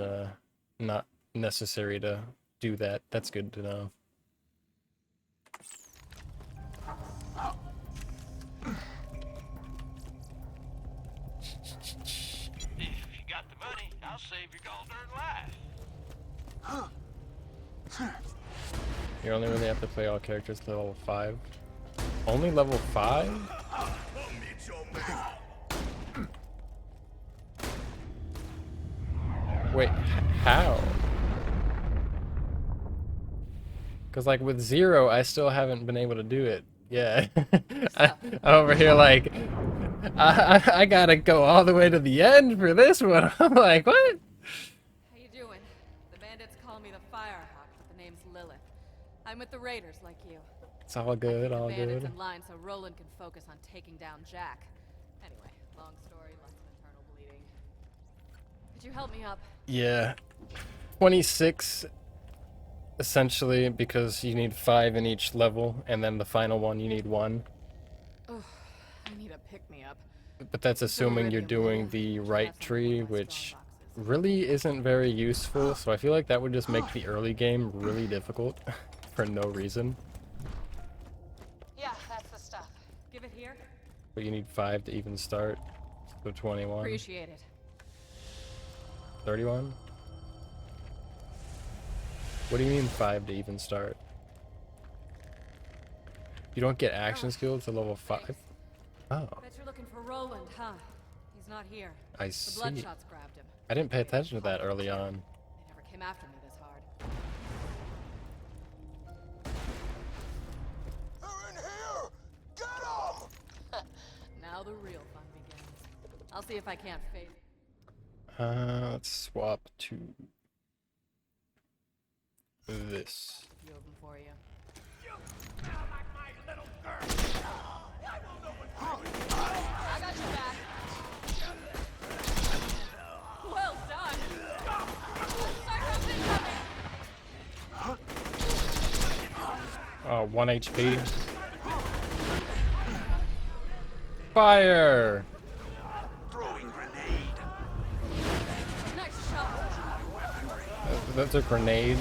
necessary to do that. That's good to know. If you got the money, I'll save your gold-earned life. You only really have to play all characters to level 5. Only level 5? Wait, how? Because like with 0, I still haven't been able to do it. Yeah. I'm over here like, I gotta go all the way to the end for this one. I'm like, what? How you doing? The bandits call me the Firehawk, but the name's Lilith. I'm with the Raiders like you. It's all good, all the bandits good. in line so Roland can focus on taking down Jack. Anyway, long story, lots of internal bleeding. Could you help me up? Yeah. 26 essentially, because you need 5 in each level, and then the final one you need 1. Ugh, I need a pick-me-up. But that's assuming you're doing the right tree, which really isn't very useful, so I feel like that would just make the early game really difficult for no reason. Yeah, that's the stuff. Give it here. But you need 5 to even start, so 21. Appreciate it. 31? What do you mean 5 to even start? You don't get action skills to level 5? Oh. Bet you're looking for Roland, huh? He's not here. I The see. Bloodshots grabbed him. I didn't pay attention to that early on. They never came after me this hard. They're in here! Get them! Now the real fun begins. I'll see if I can't fade. Let's swap to this. You open for you. I got your back. Well done. Cyclops incoming. 1 HP. Fire! Throwing grenade. Nice shot. Those are grenades.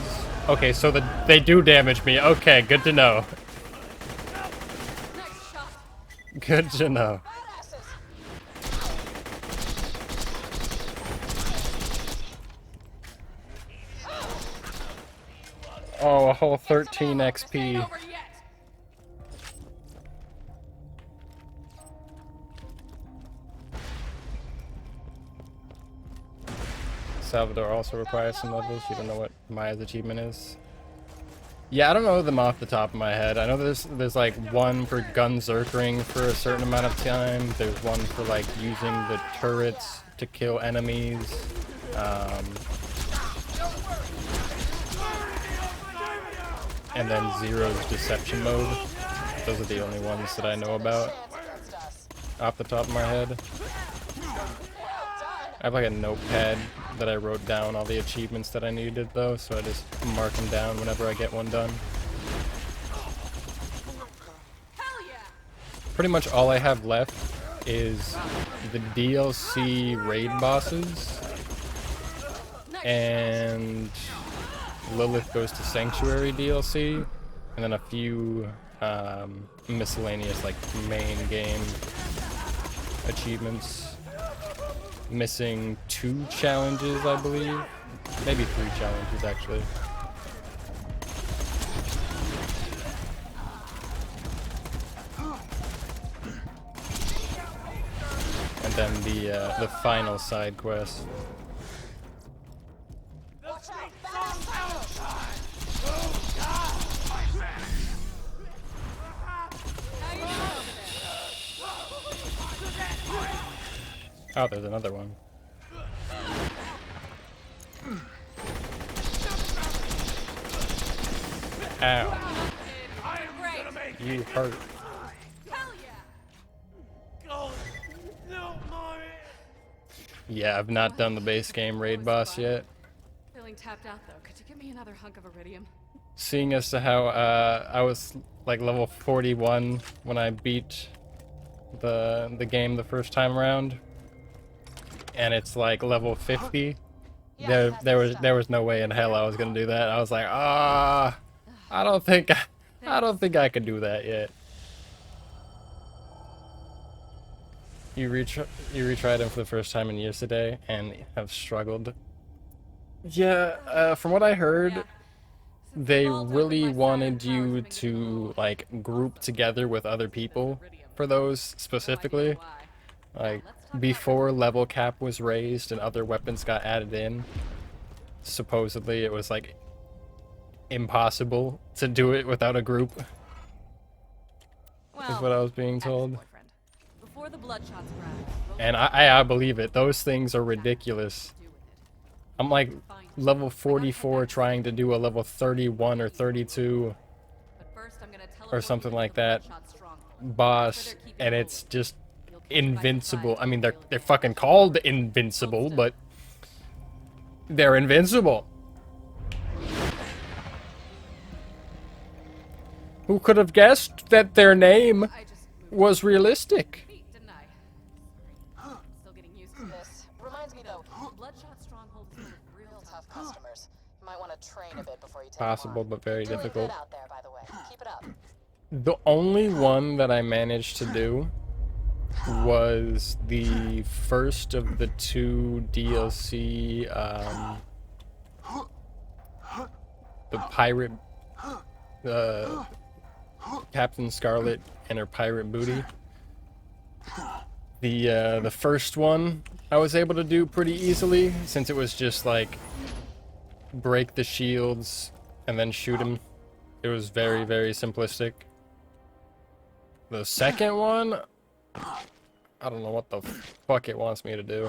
Okay, so they do damage me. Okay, good to know. Nice shot. Good to know. Oh, a whole 13 XP. Salvador also requires some levels. You don't know what Maya's achievement is? Yeah, I don't know them off the top of my head. I know there's like one for gun zerkering for a certain amount of time. There's one for like using the turrets to kill enemies. And then Zero's deception mode. Those are the only ones that I know about off the top of my head. I have like a notepad that I wrote down all the achievements that I needed though, so I just mark them down whenever I get one done. Pretty much all I have left is the DLC raid bosses, and Lilith Goes to Sanctuary DLC, and then a few miscellaneous like main game achievements. Missing 2 challenges, I believe. Maybe 3 challenges actually. And then the final side quest. Oh, there's another one. Ow. You hurt. Yeah, I've not done the base game raid boss yet. Feeling tapped out though. Could you give me another hunk of iridium? Seeing as to how I was like level 41 when I beat the game the first time around, and it's like level 50. There was no way in hell I was gonna do that. I was like, I don't think I could do that yet. You retried them for the first time in years today and have struggled. Yeah, from what I heard, they really wanted you to like group together with other people for those specifically. Like before level cap was raised and other weapons got added in, supposedly it was like impossible to do it without a group. Is what I was being told. Before the bloodshots And I believe it. Those things are ridiculous. I'm like level 44 trying to do a level 31 or 32 or something like that boss, and it's just invincible. I mean, they're fucking called invincible, but they're invincible. Who could have guessed that their name was realistic? Still getting used to this. Reminds me though, Bloodshot Stronghold is full of real tough customers. You might want to train a bit before you take Possible, but very difficult. Good out there, by the way. Keep it up. The only one that I managed to do was the first of the 2 DLC, the pirate, Captain Scarlet and her pirate booty. The first one I was able to do pretty easily, since it was just like break the shields and then shoot him. It was very, very simplistic. The second one, I don't know what the fuck it wants me to do.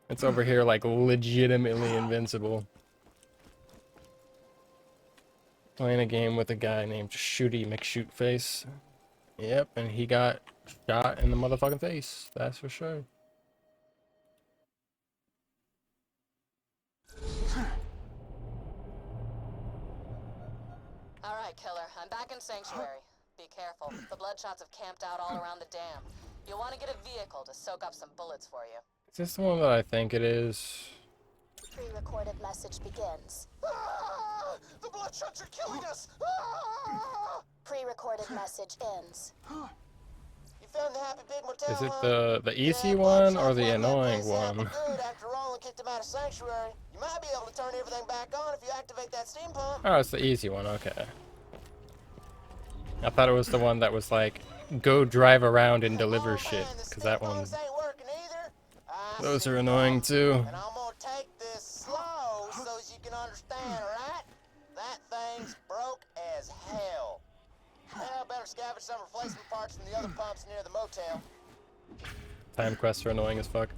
It's over here like legitimately invincible. Playing a game with a guy named Shooty McShootface. Yep, and he got shot in the motherfucking face. That's for sure. Alright, killer. I'm back in Sanctuary. Be careful. The Bloodshots have camped out all around the dam. You'll want to get a vehicle to soak up some bullets for you. Is this the one that I think it is? Pre-recorded message begins. The Bloodshots are killing us! Pre-recorded message ends. You found the Happy Big Motel, Is it huh? the easy one or the annoying one? Good after Roland kicked him out of Sanctuary. You might be able to turn everything back on if you activate that steam pump. Oh, it's the easy one, okay. I thought it was the one that was like, go drive around and deliver shit, because that one... Those are annoying too. And I'm gonna take this slow so as you can understand, alright? That thing's broke as hell. Well, better scavenge some replacement parts from the other pumps near the motel. Time quests are annoying as fuck.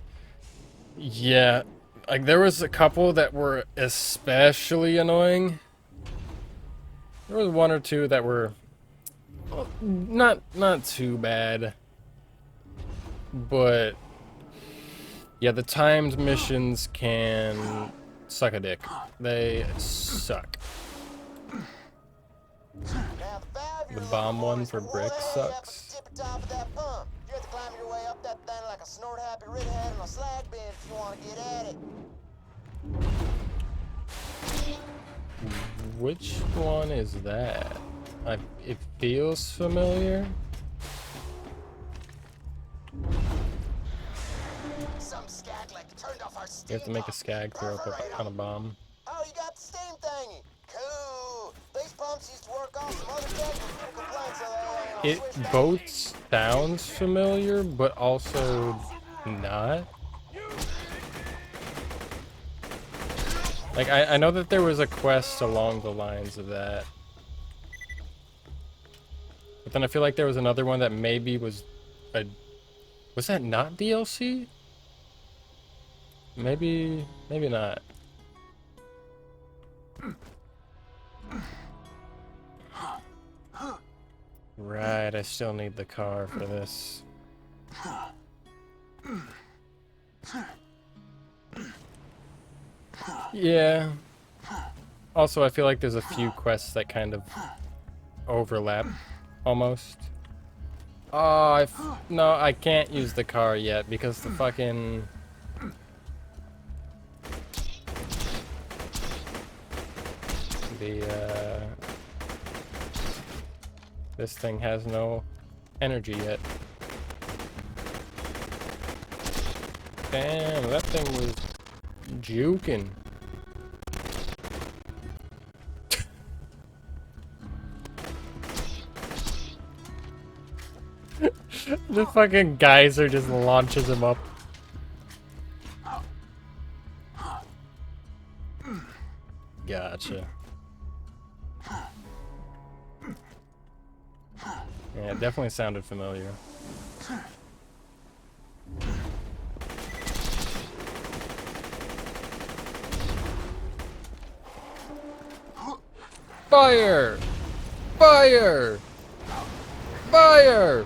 Yeah, like there was a couple that were especially annoying. There was 1 or 2 that were not too bad, but yeah, the timed missions can suck a dick. They suck. The bomb one for brick sucks. Top of that pump. You have to climb your way up that thing like a snort happy redhead on a slag bin if you want to get at it. Which one is that? It feels familiar. Some skaglik turned off our You steam have to make a pump. skag throw up Perforate on a 'em. bomb. Oh, you got the steam thingy. Cool. These pumps used to work on some other things when people complained, so they It switched out. both sounds familiar, but also not. Like, I know that there was a quest along the lines of that. But then I feel like there was another one that maybe was a... Was that not DLC? Maybe not. Right, I still need the car for this. Yeah. Also, I feel like there's a few quests that kind of overlap, almost. Oh, no, I can't use the car yet because the fucking... This thing has no energy yet. Damn, that thing was juking. The fucking geyser just launches him up. Gotcha. Yeah, it definitely sounded familiar. Fire! Fire! Fire!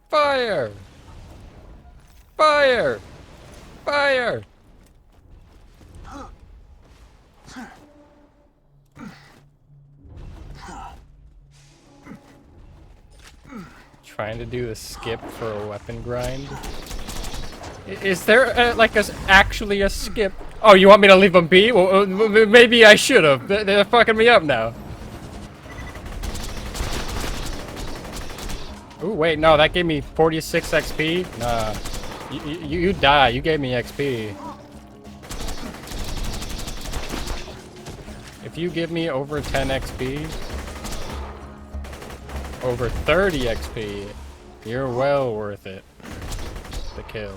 Fire! Fire! Fire! Trying to do the skip for a weapon grind. Is there like actually a skip? Oh, you want me to leave them be? Well, maybe I should have. They're fucking me up now. Ooh, wait, no, that gave me 46 XP. Nah, you die. You gave me XP. If you give me over 10 XP, over 30 XP, you're well worth it. The kill.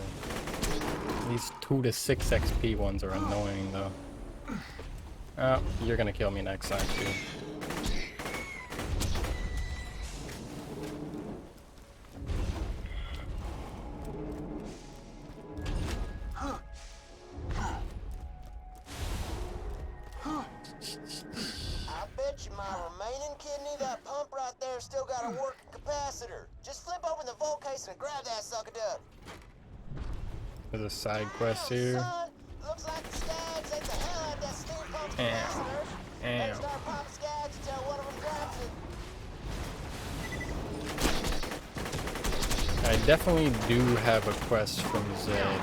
These 2 to 6 XP ones are annoying though. Oh, you're gonna kill me next time too. Still got a working capacitor. Just flip open the vault case and grab that sucker duck. There's a side quest here. Son, looks like the skags ate the hell out of that steam pump capacitors. Better start popping skags until one of them grabs it. I definitely do have a quest from Zed.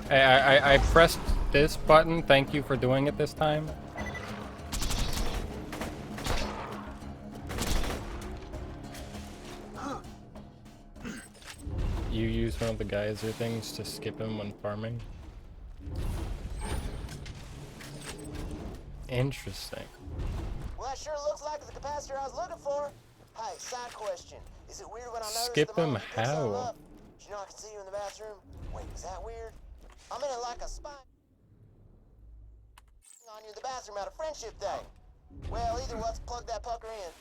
I pressed this button. Thank you for doing it this time. You use one of the geyser things to skip him when farming? Interesting. Well, that sure looks like the capacitor I was looking for. Hey, side question. Is it weird when I notice Skip the him moment you pick something how? up? You know I can see you in the bathroom? Wait, is that weird? I'm in it like a spy on you in the bathroom at a friendship thing. Well, either let's plug that pucker in.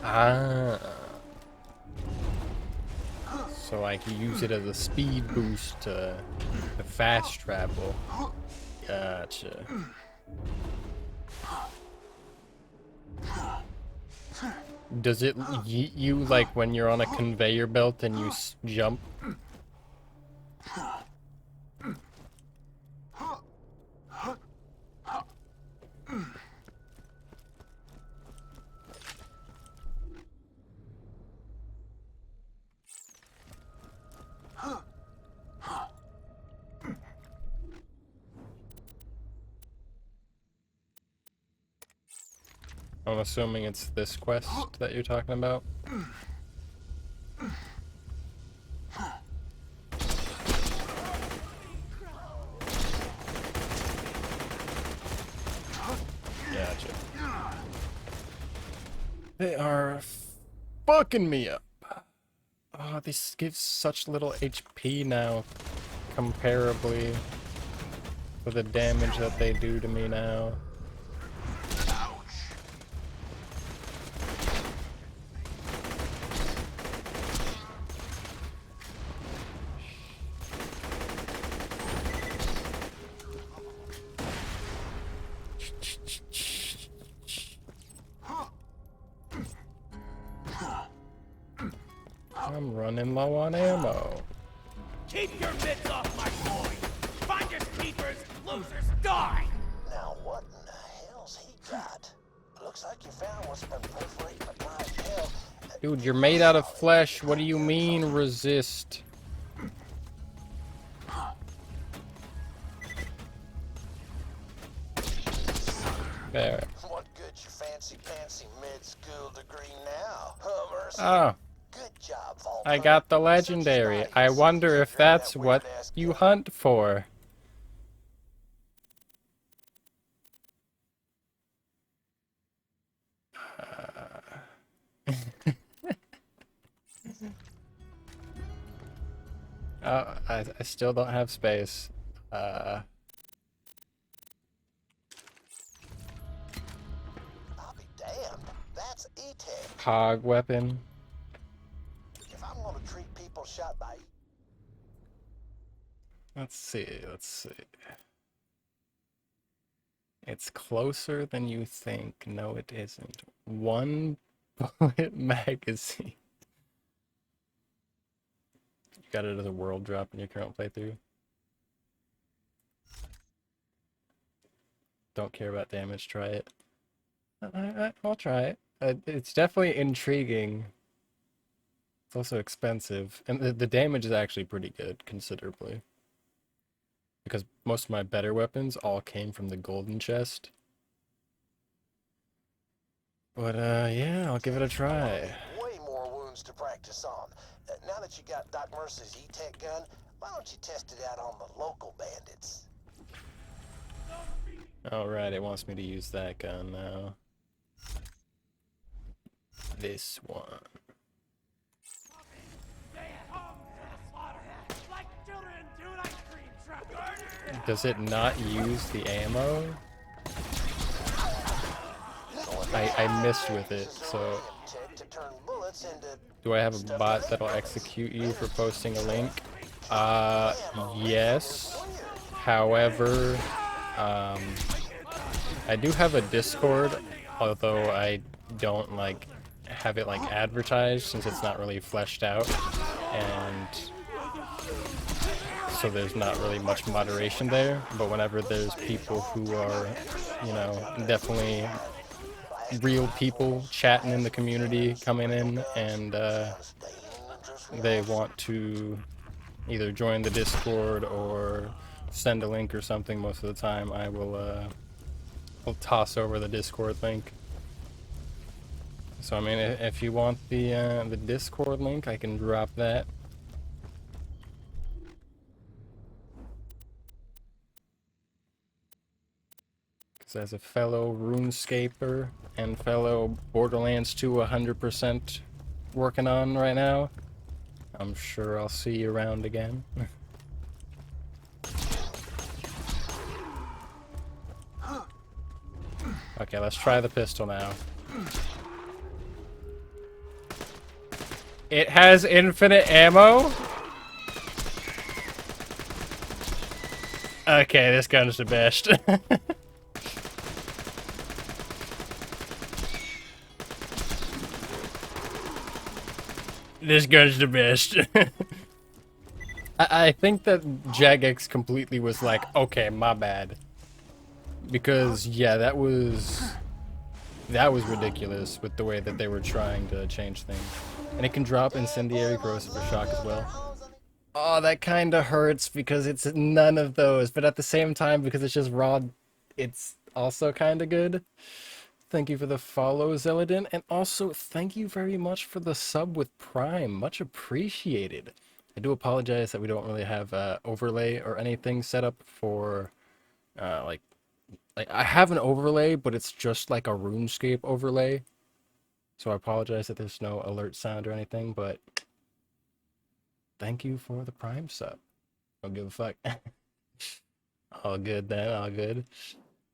Ah. So I can use it as a speed boost to fast travel. Gotcha. Does it yeet you like when you're on a conveyor belt and you jump? I'm assuming it's this quest that you're talking about. Gotcha. They are fucking me up. Oh, this gives such little HP now, comparably for the damage that they do to me now. I'm running low on ammo. Keep your mitts off my boy! Finders keepers, losers die! Now what in the hell's he got? Looks like you found what's been perforating the clientele. Dude, you're made out of flesh. What do you mean resist? There. What good's your fancy mid-school degree now? Huh, Mercy? Oh. Good job, Vault. I got the legendary. I wonder if that's what you hunt for. Oh, I still don't have space. I'll be damned. That's E-Tech. Hog weapon. If I'm gonna treat people shot by... Let's see. It's closer than you think. No, it isn't. One bullet magazine. You got it as a world drop in your current playthrough. Don't care about damage, try it. I'll try it. It's definitely intriguing. It's also expensive. And the damage is actually pretty good, considerably. Because most of my better weapons all came from the golden chest. But, yeah, I'll give it a try. Way more wounds to practice on. Now that you got Doc Mercy's E-Tech gun, why don't you test it out on the local bandits? Alright, it wants me to use that gun now. This one. Does it not use the ammo? I missed with it, so... Do I have a bot that'll execute you for posting a link? Yes. However, I do have a Discord, although I don't, like, have it, like, advertised since it's not really fleshed out, and so there's not really much moderation there, but whenever there's people who are, you know, definitely real people chatting in the community coming in and they want to either join the Discord or send a link or something, most of the time I will will toss over the Discord link. So I mean, if you want the Discord link, I can drop that. Because as a fellow RuneScaper and fellow Borderlands 2 100% working on right now, I'm sure I'll see you around again. Okay, let's try the pistol now. It has infinite ammo? Okay, this gun's the best. This gun's the best. I think that Jagex completely was like, okay, my bad. Because, yeah, that was ridiculous with the way that they were trying to change things. And it can drop incendiary, corrosive, or shock as well. Oh, that kind of hurts because it's none of those. But at the same time, because it's just raw, it's also kind of good. Thank you for the follow, Zeladin, and also thank you very much for the sub with Prime. Much appreciated. I do apologize that we don't really have overlay or anything set up for like I have an overlay, but it's just like a RuneScape overlay. So I apologize that there's no alert sound or anything, but thank you for the Prime sub. Don't give a fuck. All good then, all good.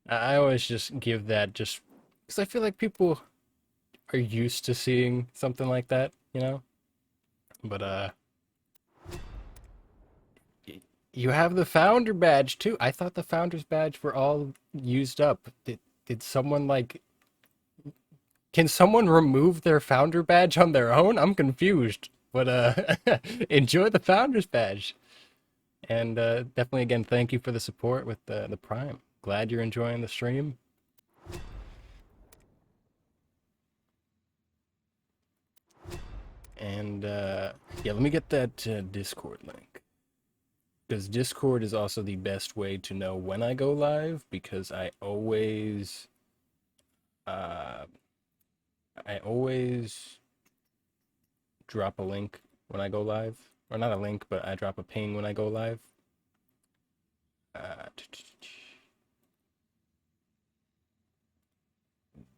I always just give that just because I feel like people are used to seeing something like that, you know? But you have the founder badge too. I thought the founder's badge were all used up. Did someone like can someone remove their founder badge on their own? I'm confused. But enjoy the founder's badge. And definitely again thank you for the support with the Prime. Glad you're enjoying the stream. And yeah, let me get that Discord link. Because Discord is also the best way to know when I go live, because I always drop a link when I go live. Or not a link, but I drop a ping when I go live.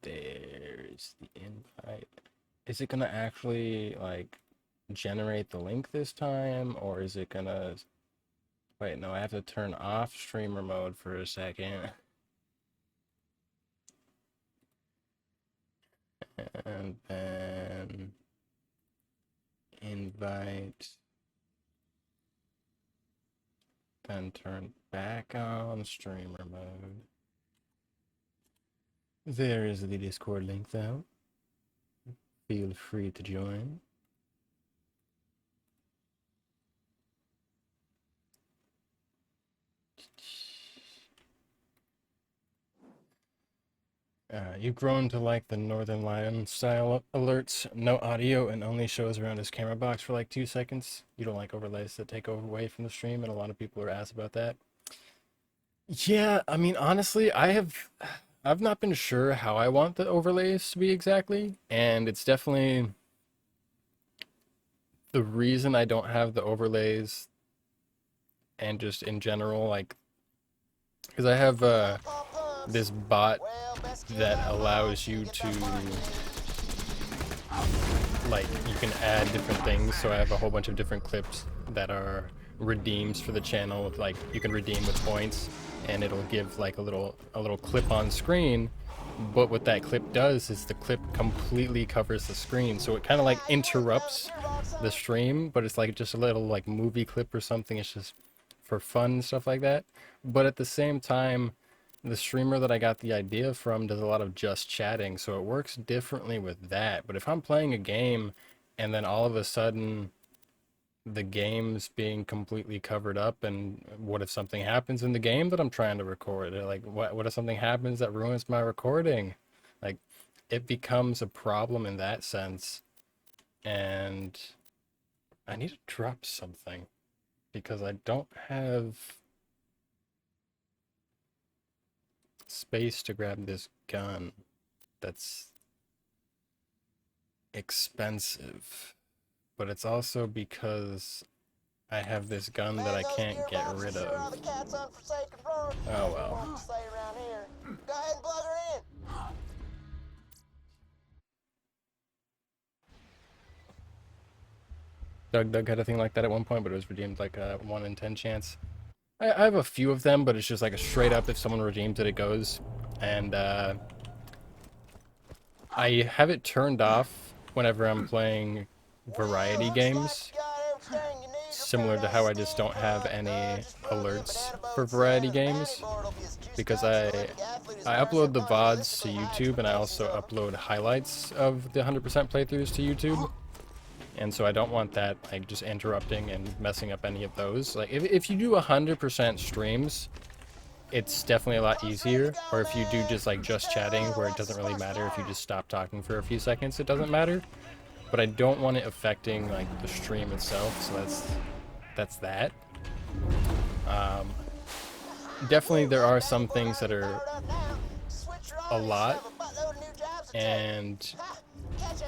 There's the invite. Is it gonna actually like generate the link this time, or is it gonna wait? No, I have to turn off streamer mode for a second. And then invite, then turn back on streamer mode. There is the Discord link though. Feel free to join. You've grown to like the Northern Lion style alerts, no audio, and only shows around his camera box for like 2 seconds. You don't like overlays that take away from the stream, and a lot of people are asked about that. Yeah, I mean, honestly, I've not been sure how I want the overlays to be exactly, and it's definitely the reason I don't have the overlays, and just in general, like, because I have this bot that allows you to, like, you can add different things. So I have a whole bunch of different clips that are redeems for the channel with, like, you can redeem with points, and it'll give like a little clip on screen. But what that clip does is the clip completely covers the screen, so it kind of like interrupts the stream, but it's like just a little like movie clip or something. It's just for fun and stuff like that. But at the same time, the streamer that I got the idea from does a lot of just chatting, so it works differently with that. But if I'm playing a game and then all of a sudden the game's being completely covered up, and what if something happens in the game that I'm trying to record? Like, what if something happens that ruins my recording? Like, it becomes a problem in that sense. And I need to drop something because I don't have space to grab this gun that's expensive, but it's also because I have this gun that I can't get rid of. Oh well. Go ahead and plug her in. Doug had a thing like that at one point, but it was redeemed like a 1 in 10 chance. I have a few of them, but it's just like a straight up, if someone redeems it, it goes. And I have it turned off whenever I'm playing variety games, similar to how I just don't have any alerts for variety games, because I upload the VODs to YouTube, and I also upload highlights of the 100% playthroughs to YouTube. And so I don't want that like just interrupting and messing up any of those. Like if you do 100% streams, it's definitely a lot easier. Or if you do just like just chatting, where it doesn't really matter if you just stop talking for a few seconds, it doesn't matter. But I don't want it affecting like the stream itself, so that's that. Definitely there are some things that are a lot, And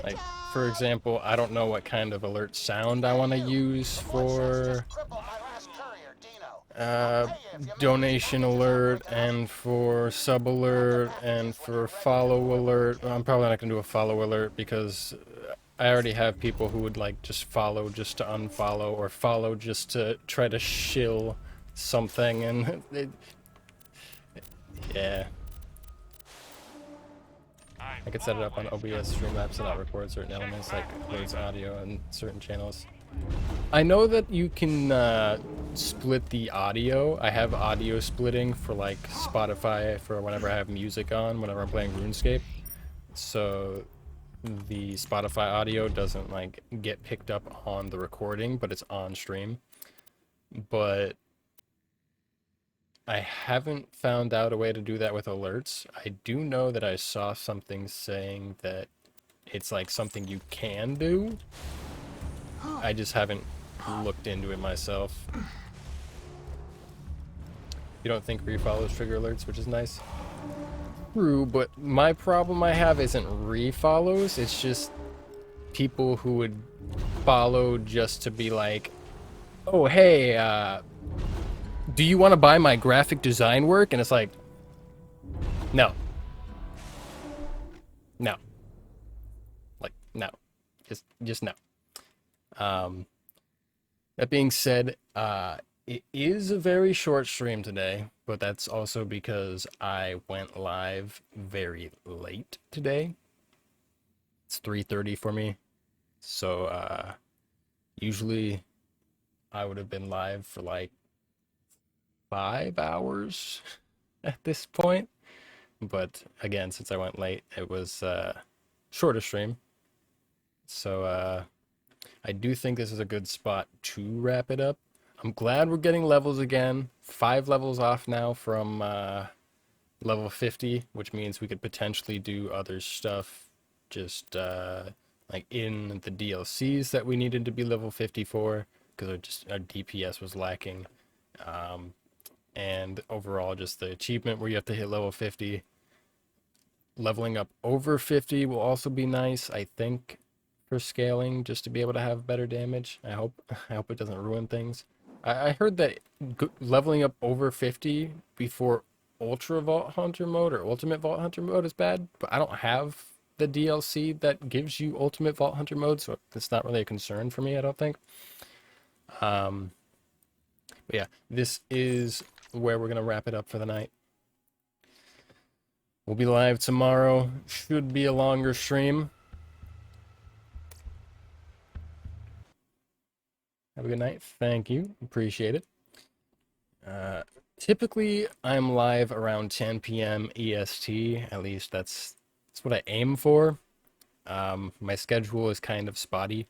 like, for example, I don't know what kind of alert sound I want to use for donation alert and for sub alert and for follow alert. Well, I'm probably not gonna do a follow alert because I already have people who would like just follow just to unfollow or follow just to try to shill something, and yeah. I could set it up on OBS Streamlabs to not record certain elements like loads audio and certain channels. I know that you can split the audio. I have audio splitting for like Spotify for whenever I have music on, whenever I'm playing RuneScape. So the Spotify audio doesn't like get picked up on the recording, but it's on stream. But I haven't found out a way to do that with alerts. I do know that I saw something saying that it's like something you can do. I just haven't looked into it myself. You don't think refollows trigger alerts, which is nice. True, but my problem I have isn't refollows, it's just people who would follow just to be like, oh hey, do you want to buy my graphic design work? And it's like, no. No. Like, no. Just no. That being said, it is a very short stream today, but that's also because I went live very late today. It's 3:30 for me. So, usually I would have been live for like 5 hours at this point. But again, since I went late, it was shorter stream. So I do think this is a good spot to wrap it up. I'm glad we're getting levels again. 5 levels off now from level 50, which means we could potentially do other stuff just like in the DLCs that we needed to be level 50 for, because our DPS was lacking. And overall, just the achievement where you have to hit level 50. Leveling up over 50 will also be nice, I think, for scaling, just to be able to have better damage. I hope it doesn't ruin things. I heard that leveling up over 50 before Ultra Vault Hunter mode or Ultimate Vault Hunter mode is bad, but I don't have the DLC that gives you Ultimate Vault Hunter mode, so it's not really a concern for me, I don't think. But yeah, this is where we're gonna wrap it up for the night. We'll be live tomorrow. Should be a longer stream. Have a good night. Thank you. Appreciate it. Typically, I'm live around 10 p.m. EST. At least that's what I aim for. My schedule is kind of spotty.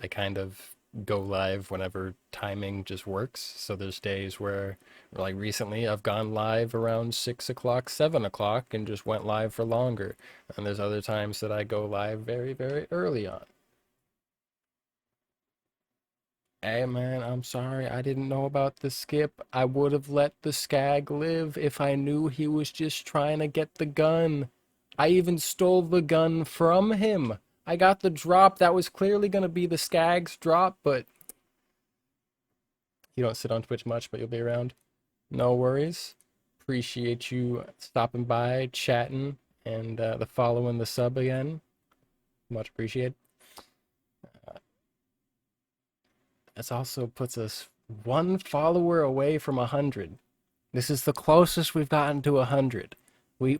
I kind of go live whenever timing just works. So there's days where, like recently, I've gone live around 6 o'clock, 7 o'clock, and just went live for longer. And there's other times that I go live very, very early on. Hey man, I'm sorry, I didn't know about the skip. I would have let the skag live if I knew he was just trying to get the gun. I even stole the gun from him. I got the drop that was clearly gonna be the skag's drop, but you don't sit on Twitch much, but you'll be around. No worries. Appreciate you stopping by, chatting, and the following the sub again. Much appreciated. This also puts us 1 follower away from 100. This is the closest we've gotten to 100. We've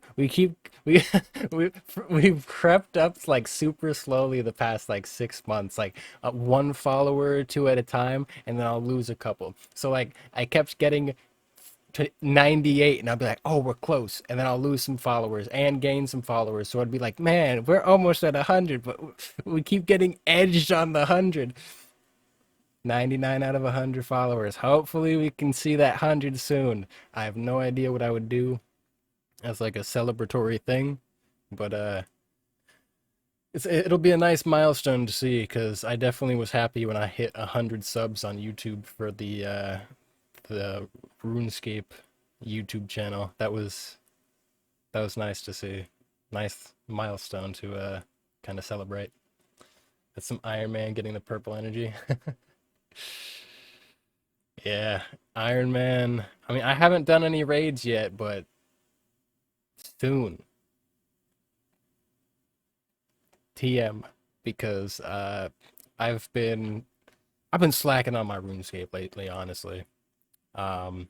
crept up like super slowly the past like 6 months, like 1 follower or 2 at a time, and then I'll lose a couple. So like I kept getting to 98 and I'll be like, oh, we're close, and then I'll lose some followers and gain some followers. So I'd be like, man, we're almost at 100, but we keep getting edged on the 100. 99 out of 100 followers. Hopefully we can see that 100 soon. I have no idea what I would do as like a celebratory thing, but it'll be a nice milestone to see, because I definitely was happy when I hit 100 subs on YouTube for the RuneScape YouTube channel. That was nice to see. nice milestone to kind of celebrate. That's some Iron Man getting the purple energy. Yeah, Iron Man. I mean, I haven't done any raids yet, but soon. TM, because I've been I've been slacking on my RuneScape lately, honestly. Um,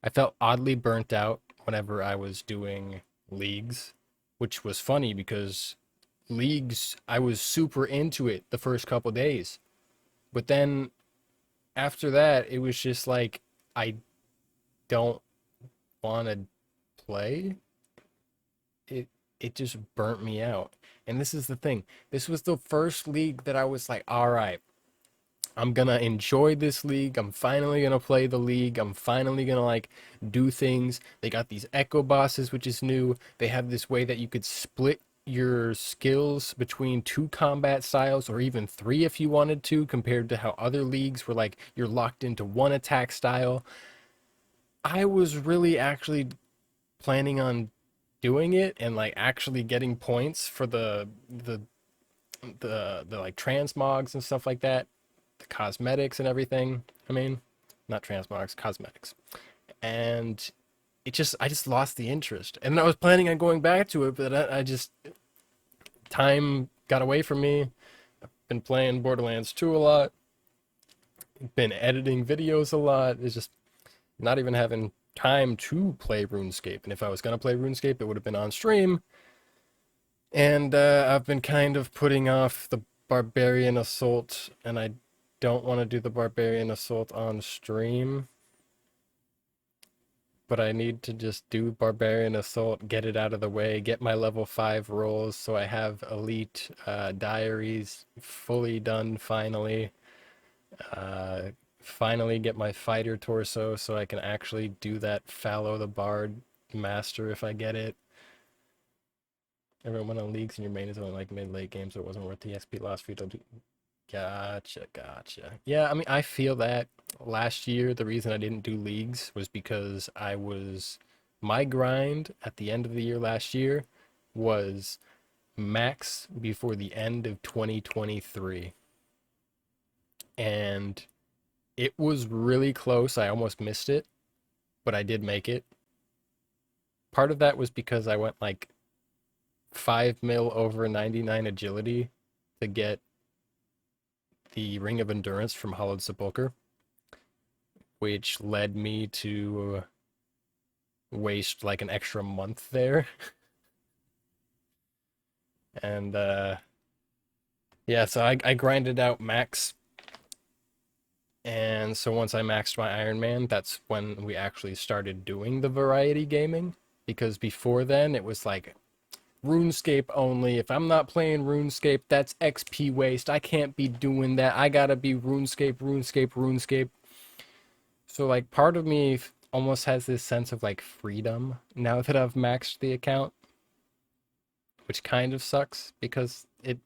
I felt oddly burnt out whenever I was doing leagues, which was funny because leagues I was super into it the first couple days. But then after that, it was just like I don't want to play. It it just burnt me out. And this is the thing. This was the first league that I was like, all right, I'm gonna enjoy this league. I'm finally gonna play the league. I'm finally gonna like do things. They got these echo bosses, which is new. They have this way that you could split your skills between two combat styles or even three if you wanted to, compared to how other leagues were like you're locked into one attack style. I was really actually planning on doing it and like actually getting points for the like transmogs and stuff like that, the cosmetics and everything. I mean, not transmogs, cosmetics. And I just lost the interest. And I was planning on going back to it, but I just time got away from me. Been playing Borderlands 2 a lot. Been editing videos a lot. It's just not even having time to play RuneScape. And if I was gonna play RuneScape, it would have been on stream. And I've been kind of putting off the Barbarian Assault, and I don't want to do the Barbarian Assault on stream. But I need to just do Barbarian Assault, get it out of the way, get my level 5 rolls so I have Elite Diaries fully done finally. Finally get my Fighter Torso so I can actually do that Fallow the Bard Master if I get it. Everyone went on leagues and your main is only like mid-late game, so it wasn't worth the XP loss for you to do. Gotcha. Yeah, I mean, I feel that last year, the reason I didn't do leagues was because my grind at the end of the year last year was max before the end of 2023. And it was really close. I almost missed it, but I did make it. Part of that was because I went like 5 mil over 99 agility to get the Ring of Endurance from Hollowed Sepulchre, which led me to waste like an extra month there. And yeah, so I grinded out max. And so once I maxed my Iron Man, that's when we actually started doing the variety gaming. Because before then, it was like RuneScape only. If I'm not playing RuneScape, that's XP waste. I can't be doing that. I gotta be RuneScape. So like part of me almost has this sense of like freedom now that I've maxed the account, which kind of sucks because it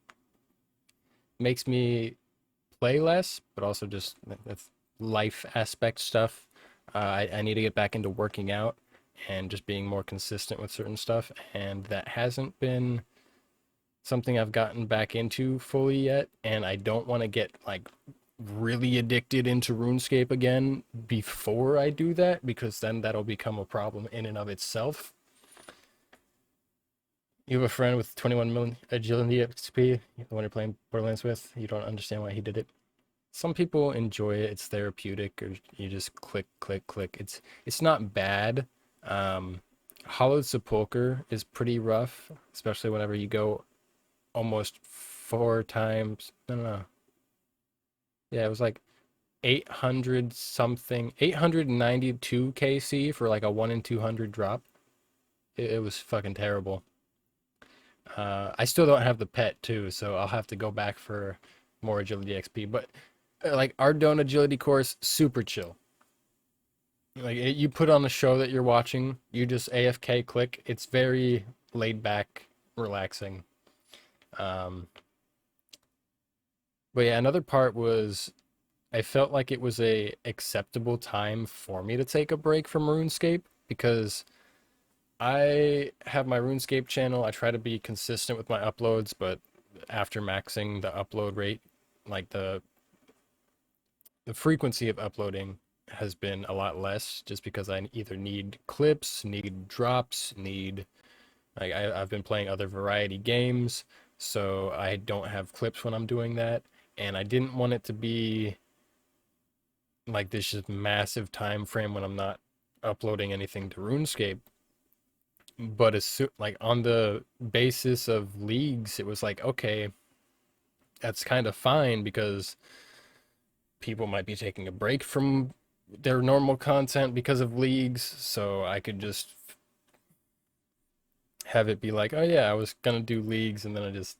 makes me play less, but also just that's life aspect stuff. I need to get back into working out and just being more consistent with certain stuff, and that hasn't been something I've gotten back into fully yet, and I don't want to get like really addicted into RuneScape again before I do that, because then that'll become a problem in and of itself. You have a friend with 21 million agility XP, the one you're playing Borderlands with, you don't understand why he did it. Some people enjoy it, it's therapeutic, or you just click. It's not bad. Hollowed Sepulchre is pretty rough, especially whenever you go almost 4 times. No. Yeah, it was like 800 something, 892 KC for like a 1 in 200 drop. It was fucking terrible. I still don't have the pet too, so I'll have to go back for more agility XP. But like Ardone agility course, super chill. Like you put on the show that you're watching, you just AFK click. It's very laid back, relaxing. But yeah, another part was I felt like it was a acceptable time for me to take a break from RuneScape, because I have my RuneScape channel. I try to be consistent with my uploads, but after maxing the upload rate, like the frequency of uploading has been a lot less just because I either need clips, need drops, need like I've been playing other variety games, so I don't have clips when I'm doing that, and I didn't want it to be like this just massive time frame when I'm not uploading anything to RuneScape. But like on the basis of leagues, it was like, okay, that's kind of fine because people might be taking a break from their normal content because of leagues, so I could just have it be like, oh yeah, I was gonna do leagues and then I just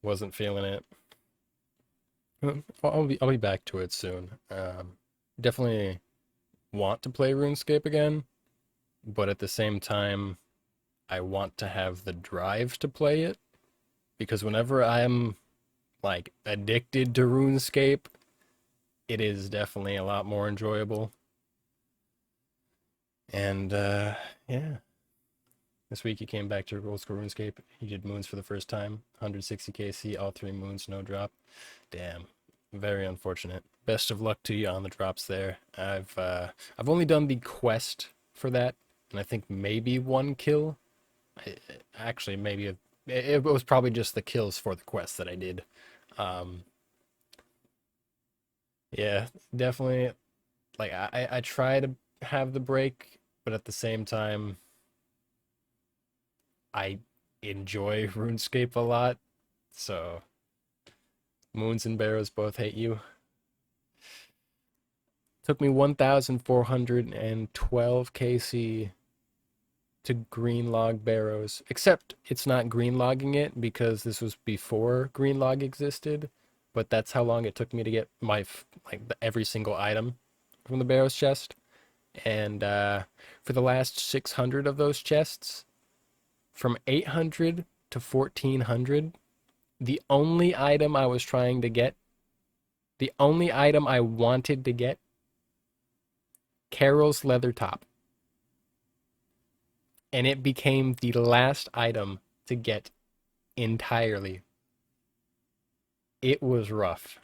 wasn't feeling it. I'll be back to it soon. Definitely want to play RuneScape again, but at the same time, I want to have the drive to play it because whenever I'm like addicted to RuneScape, it is definitely a lot more enjoyable. And yeah, this week he came back to old school RuneScape. He did moons for the first time, 160 KC, all 3 moons, no drop. Damn, very unfortunate. Best of luck to you on the drops there. I've only done the quest for that, and I think maybe 1 kill. Actually, maybe it was probably just the kills for the quest that I did. Yeah, definitely. Like I try to have the break, but at the same time, I enjoy RuneScape a lot. So Moons and Barrows both hate you. Took me 1,412 KC to green log Barrows, except it's not green logging it because this was before green log existed, but that's how long it took me to get my every single item from the Barrows chest. And for the last 600 of those chests, from 800 to 1400, the only item I was trying to get, the only item I wanted to get, Carol's leather top. And it became the last item to get entirely. It was rough.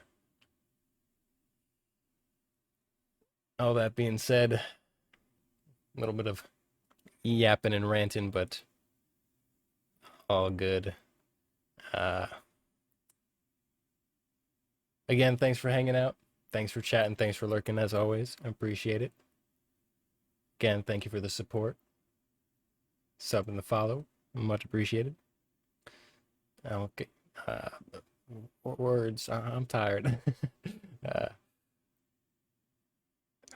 All that being said, a little bit of yapping and ranting, but all good. Again, thanks for hanging out. Thanks for chatting. Thanks for lurking as always. I appreciate it. Again, thank you for the support. Sub and the follow. Much appreciated. Okay. Words. I'm tired.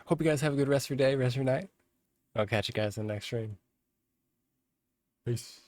Hope you guys have a good rest of your day, rest of your night. I'll catch you guys in the next stream. Peace.